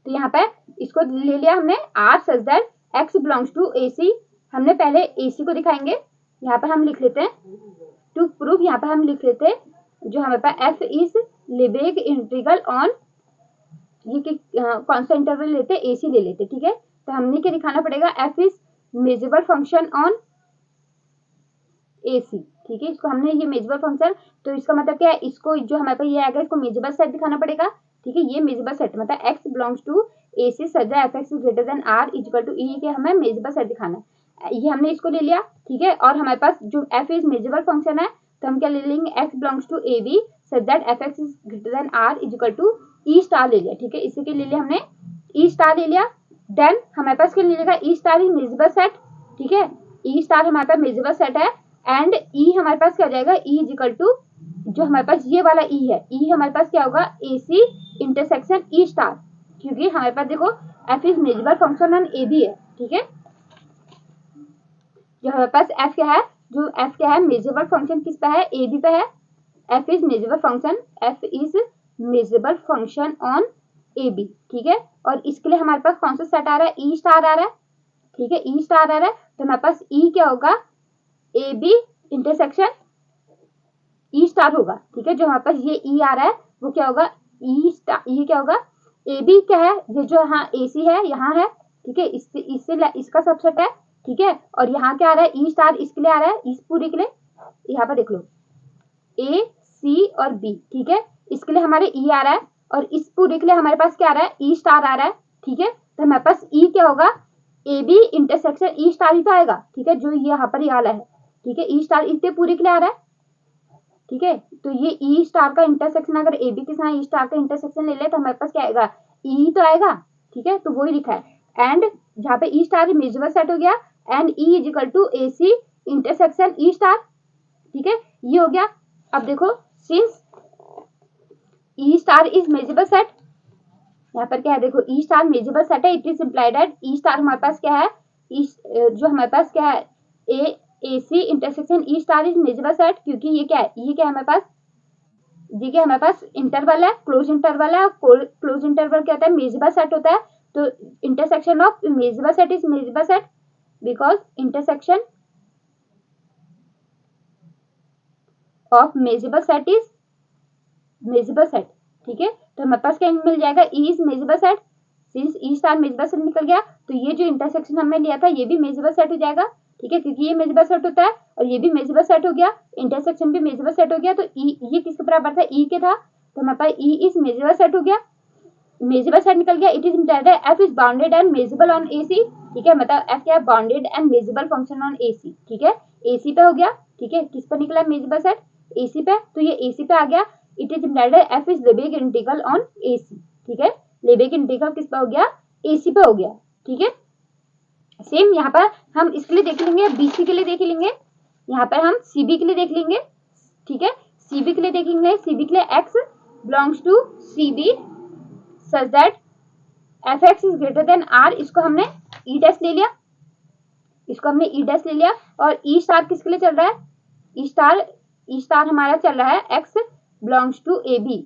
तो यहाँ पे इसको ले लिया हमने, R such that x belongs to AC, हमने पहले AC को दिखाएंगे, यहाँ पर हम लिख लेते हैं टू प्रूफ, यहाँ पर हम लिख लेते हैं जो हमारे पास f is Lebesgue integral on, ये कौन सा इंटरवल लेते हैं, AC ले लेते, ठीक है। तो हमने क्या दिखाना पड़ेगा, f is measurable function on AC, ठीक है। इसको हमने ये मेजरेबल फंक्शन, तो इसका मतलब क्या है, इसको जो हमारे पास ये आएगा इसको मेजरेबल सेट दिखाना पड़ेगा, ठीक है, ये मेजरेबल सेट मतलब x belongs to A C such that f(x) is greater than r equal to e के हमें मेजरेबल सेट दिखाना है। ये हमने इसको ले लिया, ठीक है। और हमारे पास जो f इज मेजरेबल फंक्शन है तो हम क्या ले लेंगे, x belongs to A B such that f(x) is greater than r equal to e star ले लिया, ठीक है। इसी के ले लिया हमने e स्टार ले लिया। देन हमारे पास क्या मिलेगा, e star is measurable set, ठीक है। e स्टार हमारे पास मेजरेबल सेट है एंड e हमारे पास क्या हो जाएगा, e इज इक्वल टू जो हमारे पास ये वाला e है, e हमारे पास क्या होगा, AC इंटरसेक्शन e स्टार, क्योंकि हमारे पास देखो f is measurable function on A B है, ठीक है। जो हमारे पास f क्या है, जो f क्या है मेजरेबल फंक्शन किस पे है, ए बी पे है। f is measurable function, f is measurable function on A B, ठीक है। और इसके लिए हमारे पास कौन सा सेट आ रहा है, e स्टार आ रहा है, ठीक है, e स्टार आ रहा है। तो हमारे पास e क्या होगा, A B intersection E star होगा, ठीक है। जो हमारे पास ये ई आ रहा है वो क्या होगा, ई स्टार, ये क्या होगा, ए बी क्या है, ये जो यहाँ ए सी है यहाँ है, ठीक है, इससे इसका सबसेट है, ठीक है। और यहाँ क्या आ रहा है, ई स्टार इसके लिए आ रहा है, इस पूरे के लिए यहाँ पर देख लो ए सी और बी, ठीक है। इसके लिए हमारे ई आ रहा है और इस पूरे के लिए हमारे पास क्या आ रहा है, ई स्टार आ रहा है, ठीक है। तो हमारे पास ई क्या होगा, A B intersection E star ही तो आएगा, ठीक है, जो यहाँ पर ये वाला है, ठीक है। ई स्टार इससे पूरे के लिए आ रहा है, ठीक है। तो ये ई स्टार का इंटरसेक्शन अगर ए बी के साथ ई स्टार का इंटरसेक्शन ले ले तो हमारे पास क्या आएगा, ई तो आएगा, ठीक है। तो वही लिखा है एंड जहाँ पे ई स्टार मेजरेबल सेट हो गया and E is equal to A C intersection E star, ठीक है, ये हो गया। अब देखो since E star is measurable set, यहाँ पर क्या है देखो, ई स्टार मेजरेबल सेट है, it is implied that E star हमारे पास क्या है, जो हमारे पास क्या है, A C intersection E star is measurable set, क्योंकि ये क्या है, ये क्या है हमारे पास, ये क्या हमारे पास इंटरवल है, क्लोज इंटरवल है। क्लोज इंटरवल क्या होता है, मेजरेबल सेट होता है। तो intersection of measurable set is measurable set because intersection of measurable set is measurable set, ठीक है। तो हमारे पास क्या मिल जाएगा, ई is measurable set, since E star measurable set निकल गया तो ये जो इंटरसेक्शन हमने लिया था ये भी मेजरेबल सेट हो जाएगा, ठीक है, क्योंकि ये मेजरेबल सेट होता है और ये भी मेजरेबल सेट हो गया, इंटरसेक्शन भी मेजरेबल सेट हो गया। तो ई ये किसके बराबर था, ई के था, तो हमारे पास ई इज मेजरेबल सेट हो गया, मेजरेबल सेट निकल गया। It is implied F is bounded and measurable on A C, ठीक है, मतलब एफ क्या है, bounded and measurable function on A C, ठीक है, ए सी पे हो गया, ठीक है। किस पर निकला मेजरेबल सेट, ए सी पे, तो ये ए सी पे आ गया। It is implied F is Lebesgue integral on A C, ठीक है, लेबेग इंटीग्रल किस पे हो गया, ए सी पे हो गया, ठीक है। सेम यहाँ पर हम इसके लिए देख लेंगे, बीसी के लिए देख लेंगे, यहाँ पर हम सीबी के लिए देख लेंगे, ठीक है। सीबी के लिए देखेंगे, सीबी के लिए X belongs to CB such that F x is greater than R, इसको हमने ई डैश ले लिया, इसको हमने ई डैश ले लिया। और ई स्टार किसके लिए चल रहा है, ई स्टार हमारा चल रहा है X belongs to A B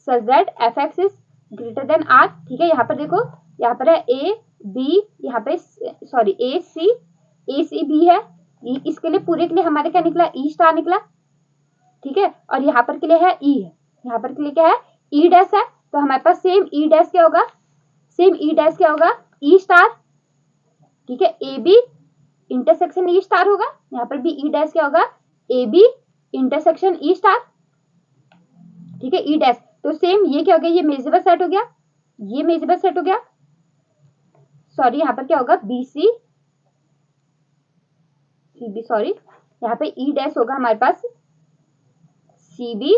such that F x is greater than R, ठीक है। यहाँ पर देखो, यहाँ पर है ए बी, यहाँ पे सॉरी ए सी बी है, इसके लिए पूरे के लिए हमारे क्या निकला, ई स्टार निकला, ठीक है। और यहाँ पर के लिए है ई है, यहाँ पर के लिए क्या है, ई डैश है। तो हमारे पास सेम ई डैश क्या होगा, सेम ई डैश क्या होगा, ई स्टार, ठीक है, ए बी इंटरसेक्शन ई स्टार होगा। यहाँ पर भी ई डैश क्या होगा, A B intersection E star, ठीक है, ई डैश। तो सेम ये क्या हो गया, ये मेजरेबल सेट हो गया, ये मेजरेबल सेट हो गया, सॉरी यहाँ पर क्या होगा, बी सी बी, सॉरी यहाँ पे ई डैश होगा हमारे पास C B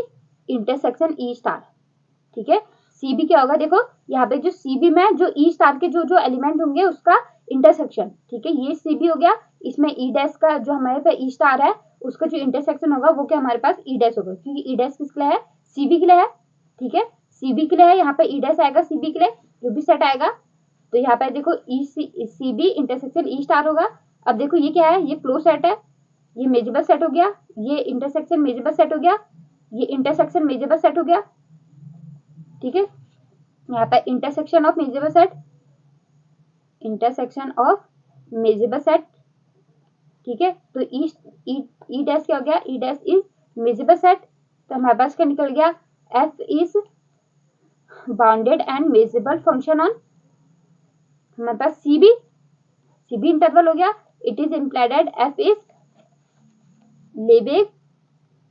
intersection E star, ठीक है। सीबी क्या होगा, देखो यहाँ पे जो सीबी में जो ई स्टार के जो जो एलिमेंट होंगे उसका इंटरसेक्शन, ठीक है, ये सीबी हो गया। इसमें ई डैश का जो हमारे पे ई स्टार है उसका जो इंटरसेक्शन होगा वो क्या हमारे पास ई डैश होगा, क्योंकि ई डैश किसके लिए है, सीबी के लिए है, ठीक है, सीबी के लिए है। यहाँ पे ई डैश आएगा सीबी के लिए, जो भी सेट आएगा। तो यहाँ पे देखो ई सीबी इंटरसेक्शन ई स्टार होगा। अब देखो ये क्या है, ये क्लोज सेट है, ये मेजरेबल सेट हो गया, ये इंटरसेक्शन मेजरेबल सेट हो गया, ये इंटरसेक्शन मेजरेबल सेट हो गया, ठीक है। यहाँ पे intersection of measurable set, intersection of measurable set, ठीक है। तो ई डैश क्या हो गया, E dash is measurable set. तो हमारे पास क्या निकल गया, F is bounded and measurable function on, हमारे पास सीबी इंटरवल हो गया। It is implied F is Lebesgue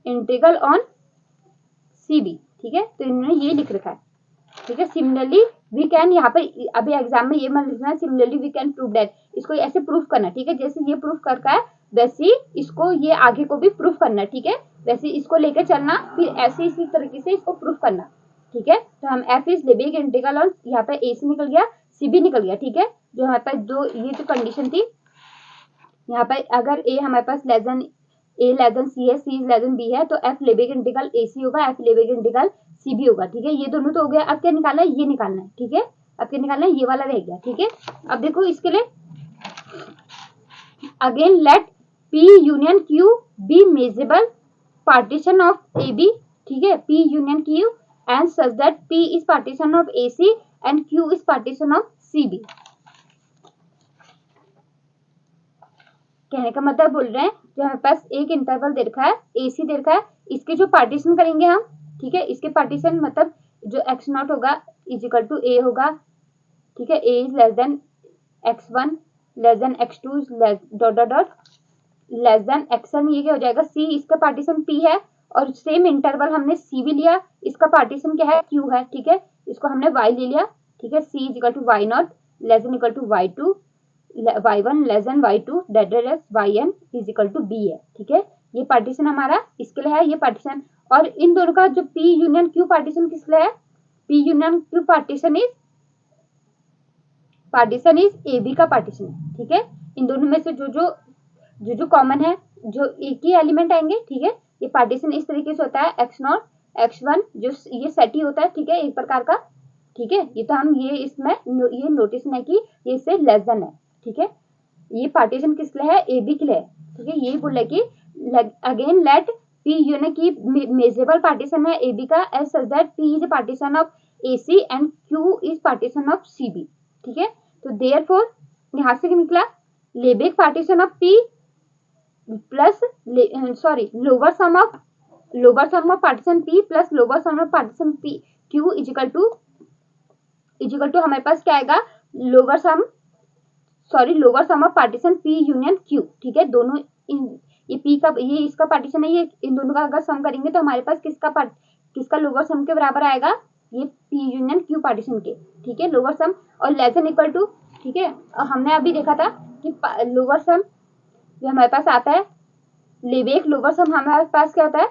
integral on CB, ठीक है, तो इन्होंने ये लिख रखा है, ठीक है। सिमिलरली वी कैन, यहाँ पे अभी एग्जाम में ये मत लिखना है, similarly we can prove that, इसको ऐसे प्रूफ करना, ठीक है। जैसे ये प्रूफ करता है वैसे इसको ये आगे को भी प्रूफ करना, ठीक है। वैसे इसको लेकर चलना, फिर ऐसे इसी तरीके से इसको प्रूफ करना, ठीक है। तो हम एफ इज लेबेग इंटीग्रल, और यहाँ पे ए सी निकल गया, सी भी निकल गया, ठीक है। जो हमारे पास जो ये जो कंडीशन थी यहाँ पे, अगर ए हमारे पास लेस देन ए लेस देन सी है, सी लेस देन बी है, तो एफ लेबेग इंटीग्रल ए सी होगा, एफ लेबेग इंटीग्रल सी भी होगा, ठीक है। ये दोनों तो हो गया। अब क्या निकालना है, ये निकालना है, ठीक है। अब क्या निकालना है, ये वाला रह गया, ठीक है। अब देखो इसके लिए again let P union Q be measurable partition of A B, ठीक है। P union Q and such that P is partition of A C and Q is partition of C B. कहने का मतलब बोल रहे हैं, जो हमारे पास एक इंटरवल दे रखा है, ए सी दे रखा है, इसके जो पार्टीशन करेंगे हम, ठीक है। इसके पार्टीशन मतलब जो एक्स नॉट होगा इज इक्वल टू ए होगा, ठीक है। A is less than X one, less than X two, dot dot dot, less than X N, ये क्या हो जाएगा, सी, इसका पार्टीशन पी है, और सेम इंटरवल हमने सी भी लिया, इसका पार्टीशन क्या है, क्यू है, ठीक है। इसको हमने वाई ले लिया, ठीक है। C is equal to Y naught less than equal to Y two, y1 less than y2 that is yn is equal to b है, ठीक है। ये पार्टीशन हमारा इसके लिए है, ये पार्टीशन। और इन दोनों का जो p यूनियन q पार्टीशन किस लिए है, p union q partition is ab का पार्टीशन है, ठीक है। इन दोनों में से जो कॉमन है, जो एक ही एलिमेंट आएंगे, ठीक है। ये पार्टीशन इस तरीके से होता है, x0 x1 जो ये सेट ही होता है, ठीक है, एक प्रकार का, ठीक है। ये तो हम ये इसमें ये नोटिस है कि ये इससे लेस देन है, ठीक है। ये पार्टीशन किस लिए है, ए बी के लिए, ठीक है। यही बोला कि अगेन लेट पी यूनियन की मेजरेबल पार्टीशन है ए बी का, as such that P is partition of A C and Q is partition of C B, ठीक है। तो देयरफॉर यहां से निकला Lebesgue partition of P plus lower sum of partition P plus lower sum of partition P Q is equal to हमारे पास क्या आएगा, lower sum of partition P union Q, ठीक है। दोनों ये पी का, ये इसका पार्टीशन है, ये इन दोनों का अगर सम करेंगे तो हमारे पास किसका लोअर सम के बराबर आएगा, ये पी यूनियन क्यू पार्टीशन के, ठीक है। लोअर सम और लेस देन इक्वल टू, ठीक है। और हमने अभी देखा था कि लोअर सम जो हमारे पास आता है, लेवेक लोअर सम हमारे पास क्या होता है,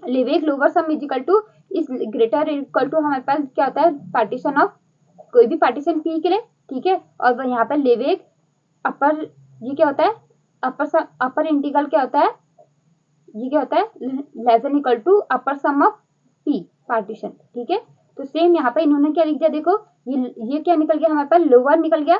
Lebesgue lower sum is equal to is greater equal to हमारे पास क्या होता है, पार्टीशन ऑफ कोई भी पार्टीशन पी के लिए, ठीक है। और यहाँ पर लेवेक अपर, ये क्या होता है, अपर इंटीग्रल क्या होता है, ये क्या होता है, less than equal to upper sum of P partition, ठीक है। तो सेम यहाँ पे इन्होंने क्या लिख दिया, देखो ये क्या निकल गया हमारे पास, लोअर निकल गया,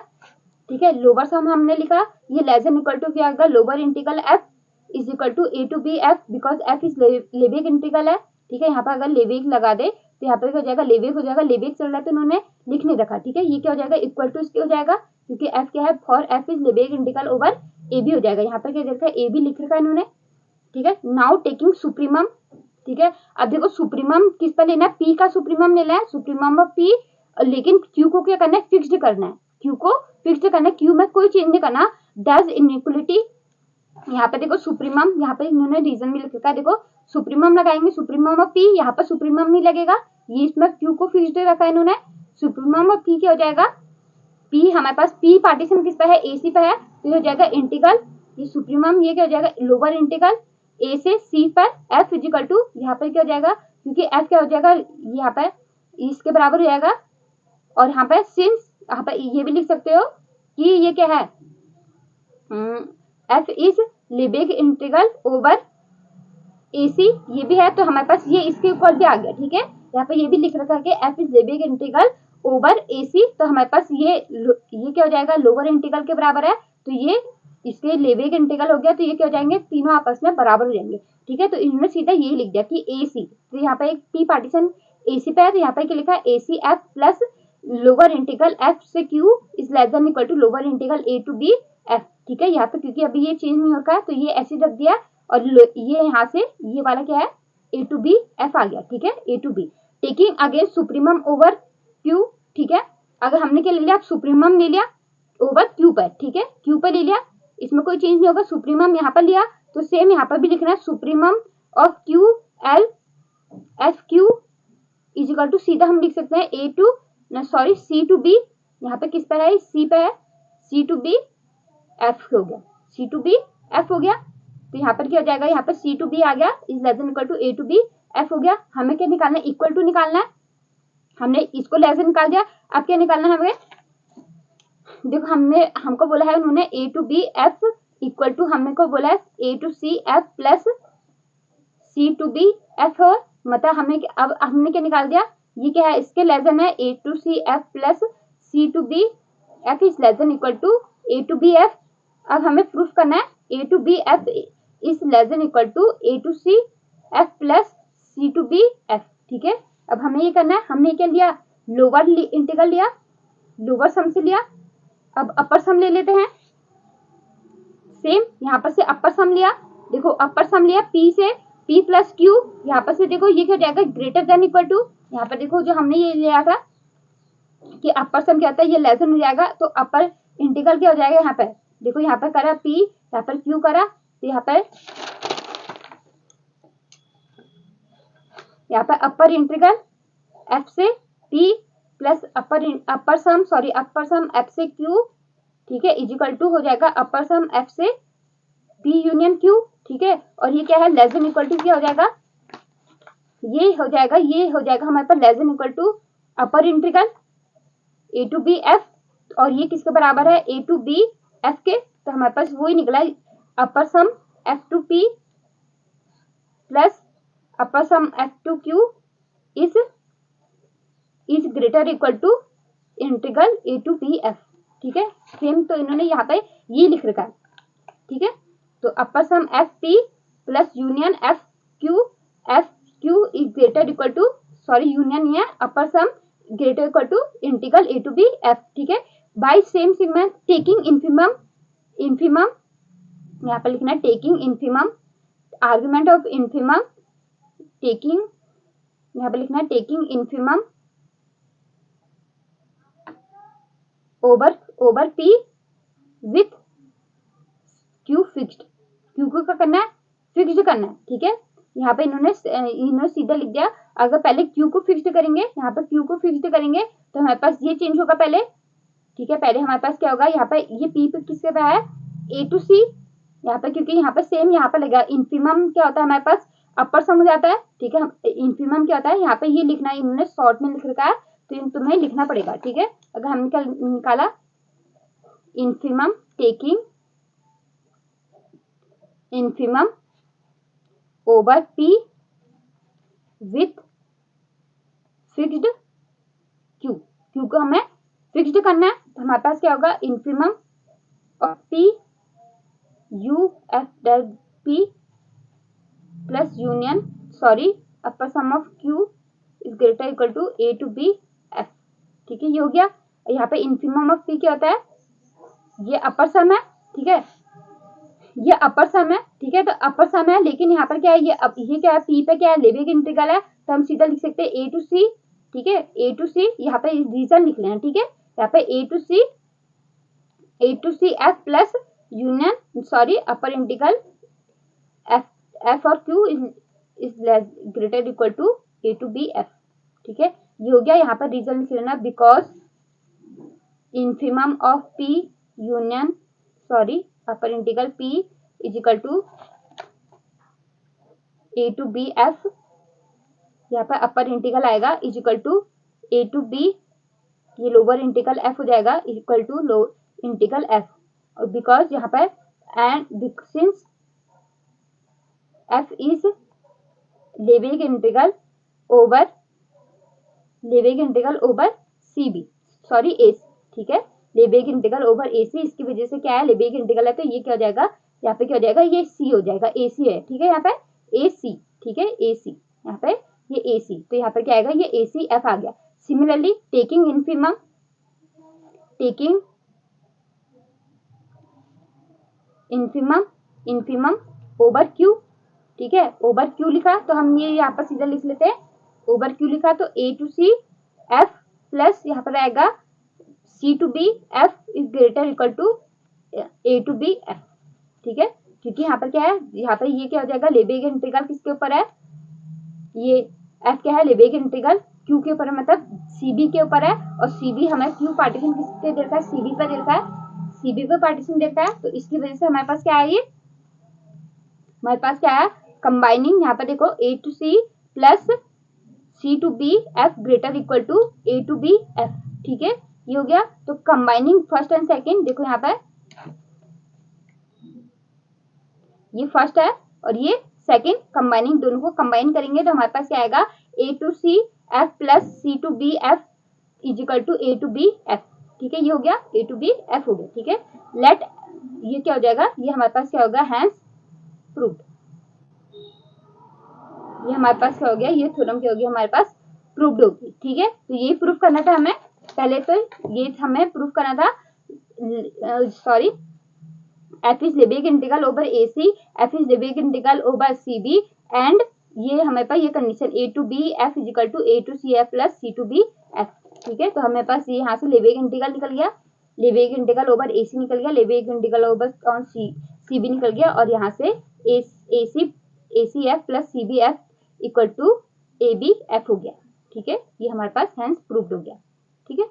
ठीक है। लोअर सम हमने लिखा, ये लेस देन इक्वल टू क्या आएगा, lower integral F is equal to A to B F, because F is Lebesgue integral है, ठीक है। यहाँ पर अगर लेवेक लगा दे तो यहाँ पर हो जाएगा लेवेक हो जाएगा, लेवेक चल रहा है तो उन्होंने लिख नहीं रखा, ठीक है। ये क्या हो जाएगा, इक्वल टू इसके हो जाएगा, क्योंकि एफ क्या है, for F is Lebesgue integral over A B हो जाएगा। यहाँ पर क्या देखा है, ए बी लिख रखा है इन्होंने, ठीक है। नाउ टेकिंग सुप्रीमम, ठीक है। अब देखो सुप्रीमम किस पर लेना है, पी का सुप्रीमम लेना है, सुप्रीमम ऑफ पी, लेकिन क्यू को क्या करना है, फिक्स्ड करना है, क्यू को फिक्स्ड करना है, क्यू में कोई चेंज नहीं करना, दैट इनइक्वलिटी। यहाँ पे देखो सुप्रीमम, यहाँ पे इन्होंने रीजन में लिख रखा है, देखो सुप्रीमम लगाएंगे, सुप्रीमम ऑफ पी, यहाँ पर सुप्रीमम नहीं लगेगा, ये इसमें क्यू को फिक्स्ड रखा है इन्होंने। सुप्रीमम ऑफ पी क्या हो जाएगा, पी हमारे पास पी पार्टीशन किस पे है, ए सी पे है, तो ये हो जाएगा इंटीग्रल, ये सुप्रीमम ये क्या हो जाएगा, लोअर इंटीग्रल ए से सी पर एफ इजिकल टू, यहाँ पर क्या हो जाएगा, क्योंकि एफ क्या हो जाएगा, यहाँ पर इसके बराबर हो जाएगा। और यहाँ पर सिंस यहाँ पर ये भी लिख सकते हो कि ये क्या है, f is Lebesgue integral over ए सी, ये भी है, तो हमारे पास ये इसके ऊपर भी आ गया, ठीक है। यहाँ पे ये भी लिख रखा है कि F is Lebesgue integral over ए सी, तो हमारे पास ये क्या हो जाएगा, लोअर इंटीग्रल के बराबर है, तो ये इसके लेबेग इंटीग्रल हो गया, तो ये क्या हो जाएंगे, तीनों आपस में बराबर हो जाएंगे, ठीक है। तो इन्होंने सीधा ये लिख दिया कि ए सी, तो यहाँ पे एक पी पार्टीशन ए सी पे है, तो यहाँ पे क्या लिखा है, A C F plus lower integral F से Q is less than equal to lower integral A to B F, ठीक है। यहाँ पे क्योंकि अभी ये चेंज नहीं होता है तो ये ऐसे रख दिया, और ये यहाँ से ये वाला क्या है, ए टू बी एफ आ गया, ठीक है, A to B. Taking again supremum over Q, ठीक है। अगर हमने क्या ले लिया, सुप्रीमम ले लिया ओवर क्यू पर, ठीक है, क्यू पर ले लिया, इसमें कोई चेंज नहीं होगा, सुप्रीमम यहाँ पर लिया, तो सेम यहाँ पर भी लिखना है, supremum of Q L F Q is equal to सीधा हम लिख सकते हैं A to sorry C to B, यहाँ पे किस पर है, सी पे है, सी टू बी एफ हो गया, सी टू बी एफ हो गया। तो यहाँ पर क्या हो जाएगा, यहाँ पर सी टू बी आ गया is less than equal to A to B F हो गया। हमें क्या निकालना है, इक्वल टू निकालना है, हमने इसको लेस देन निकाल दिया। अब क्या निकालना है हमें, देखो हमको बोला है उन्होंने A to B F equal to, हमने को बोला है A to C F plus C to B F हो, मतलब हमने क्या निकाल दिया, ये क्या है, इसके लेस देन है A to C F plus C to B F is less than equal to A to B F. अब हमें प्रूफ करना है A to B F is less than equal to A to C F plus C to B F. ठीक है, अब हमें ये करना है, हमने क्या लिया, लोअर इंटीग्रल लिया, लोअर सम से लिया। अब अपर सम ले लेते हैं, सेम यहाँ पर से अपर सम लिया, देखो अपर सम लिया पी से, पी प्लस क्यू, यहाँ पर से देखो ये क्या हो जाएगा, ग्रेटर देन इक्वल टू, यहाँ पर देखो जो हमने ये लिया था कि अपर सम क्या होता है, ये लेस देन हो जाएगा, तो अपर इंटीग्रल क्या हो जाएगा, यहाँ पर देखो यहाँ पर करा पी, यहाँ पर क्यू करा, तो यहाँ पर अपर इंटीग्रल एफ से P plus upper sum F से क्यू, ठीक है, इज इक्वल टू हो जाएगा अपर सम एफ से पी यूनियन क्यू। ठीक है, और ये क्या है, लेस देन इक्वल टू क्या हो जाएगा, ये हो जाएगा हमारे पास less than equal to upper integral A to B F, और ये किसके बराबर है, ए टू बी एफ के, तो हमारे पास वही निकला upper sum F to P plus upper sum F to Q is greater equal to integral A to B F. ठीक है, सेम तो इन्होंने यहाँ पे ये लिख रखा है। ठीक है, तो upper sum F P plus union F Q is greater equal to, sorry union ये upper sum greater equal to integral A to B F. ठीक है, by same sequence taking infimum यहाँ पर लिखना है taking infimum, argument of infimum, taking यहाँ पर लिखना है taking infimum over P with Q fixed, Q को क्या करना है, फिक्स्ड करना है। ठीक है, यहाँ पे इन्होंने सीधा लिख दिया, अगर पहले क्यू को फिक्स्ड करेंगे, यहाँ पर क्यू को फिक्स्ड करेंगे तो हमारे पास ये चेंज होगा पहले। ठीक है, पहले हमारे पास क्या होगा, यहाँ पे ये पी पे किसके पे है, ए टू सी, यहाँ पे क्योंकि यहाँ पे सेम यहाँ पे लगा, इन्फिमम क्या होता है हमारे पास अपर सम हो जाता है। ठीक है, इन्फिमम क्या होता है, यहाँ पे ये लिखना है, इन्होंने शॉर्ट में लिख रखा है, तो तुम्हें लिखना पड़ेगा। ठीक है, अगर हमने निकाला infimum taking infimum over P with fixed Q, Q को हमें फिक्स्ड करना है, तो हमारे पास क्या होगा, infimum of P U F del P plus union upper sum of Q is greater equal to A to B F. ठीक है, ये हो गया। यहाँ पे इन्फिमम ऑफ पी क्या होता है, ये अपर सम है। ठीक है, ये अपर सम है। ठीक है, तो अपर सम है, लेकिन यहाँ पर क्या है, ये क्या है, पी पे क्या है, लेबेग इंटीग्रल है, तो हम सीधा लिख सकते हैं ए टू सी। ठीक है, ए टू सी, यहाँ पे रीजन लिख लेना। ठीक है, यहाँ पे A to C F plus union upper integral F और Q is greater equal to A to B F. ठीक है, ये हो गया। यहाँ पर रीजन लिख लेना, because infimum of P union upper integral p is equal to A to B F, यहाँ पर अपर इंटीग्रल आएगा is equal to A to B, ये लोअर इंटीग्रल f हो जाएगा equal to lower integral f, और because यहाँ पर and since f is Lebesgue integral over cb ac। ठीक है, लेबेग इंटीग्रल ओवर AC, इसकी वजह से क्या है, लेबेग इंटीग्रल है, तो ये क्या हो जाएगा, यहाँ पे क्या हो जाएगा, ये C हो जाएगा, AC है। ठीक है, यहाँ पे AC, ठीक है AC, यहाँ पे ये AC, तो यहाँ पे क्या आएगा, ये ACF आ गया। Similarly taking infimum over Q। ठीक है, ओवर Q लिखा तो हम ये यहाँ पर सीधा लिख लेते हैं, ओवर Q लिखा तो A to C F plus यहाँ पर आएगा C to B F is greater equal to A to B F। ठीक है, क्योंकि यहाँ पर क्या है, यहाँ पर ये क्या हो जाएगा, लेबेग इंटीग्रल किसके ऊपर है, ये एफ क्या है, लेबेग इंटीग्रल क्यू के ऊपर है, मतलब सीबी के ऊपर है, और सीबी हमें क्यू पार्टीशन किसके दे रखा है, सीबी पे दे रखा है, सीबी पे पार्टीशन देता है। तो इसकी वजह से हमारे पास क्या है, ये हमारे पास क्या है, कंबाइनिंग, यहाँ पे देखो A to C plus C to B F greater equal to A to B F, ठीक है, ये हो गया। तो कंबाइनिंग फर्स्ट एंड सेकंड, देखो यहाँ पे ये फर्स्ट है और ये सेकंड, कंबाइनिंग दोनों को कंबाइन करेंगे तो हमारे पास क्या आएगा, A to C F plus C to B F is equal to A to B F, ठीक है, ये हो गया ए टू बी एफ हो गया, ठीक है। लेट ये क्या हो जाएगा, ये हमारे पास क्या होगा, हैंस प्रूव्ड, ये हमारे पास क्या हो गया, ये थ्योरम क्या हो गया, हमारे पास प्रूव्ड होगी, ठीक है। तो ये प्रूव करना था हमें, पहले तो ये हमें प्रूव करना था, sorry, f is Lebesgue integral over AC, f is Lebesgue integral over CB, and ये हमें पास ये condition a to b f is equal to a to c f plus c to b f, ठीक है। तो हमें पास ये यहाँ से Lebesgue इंटीग्रल निकल गया, Lebesgue इंटीग्रल ओवर AC निकल गया, Lebesgue इंटीग्रल ओवर CB निकल गया, और यहाँ से ACF plus CBF equal to AB F हो गया, ठीक है। ये हमारे पास हैंस प्रूव्ड हो गया, ठीक है।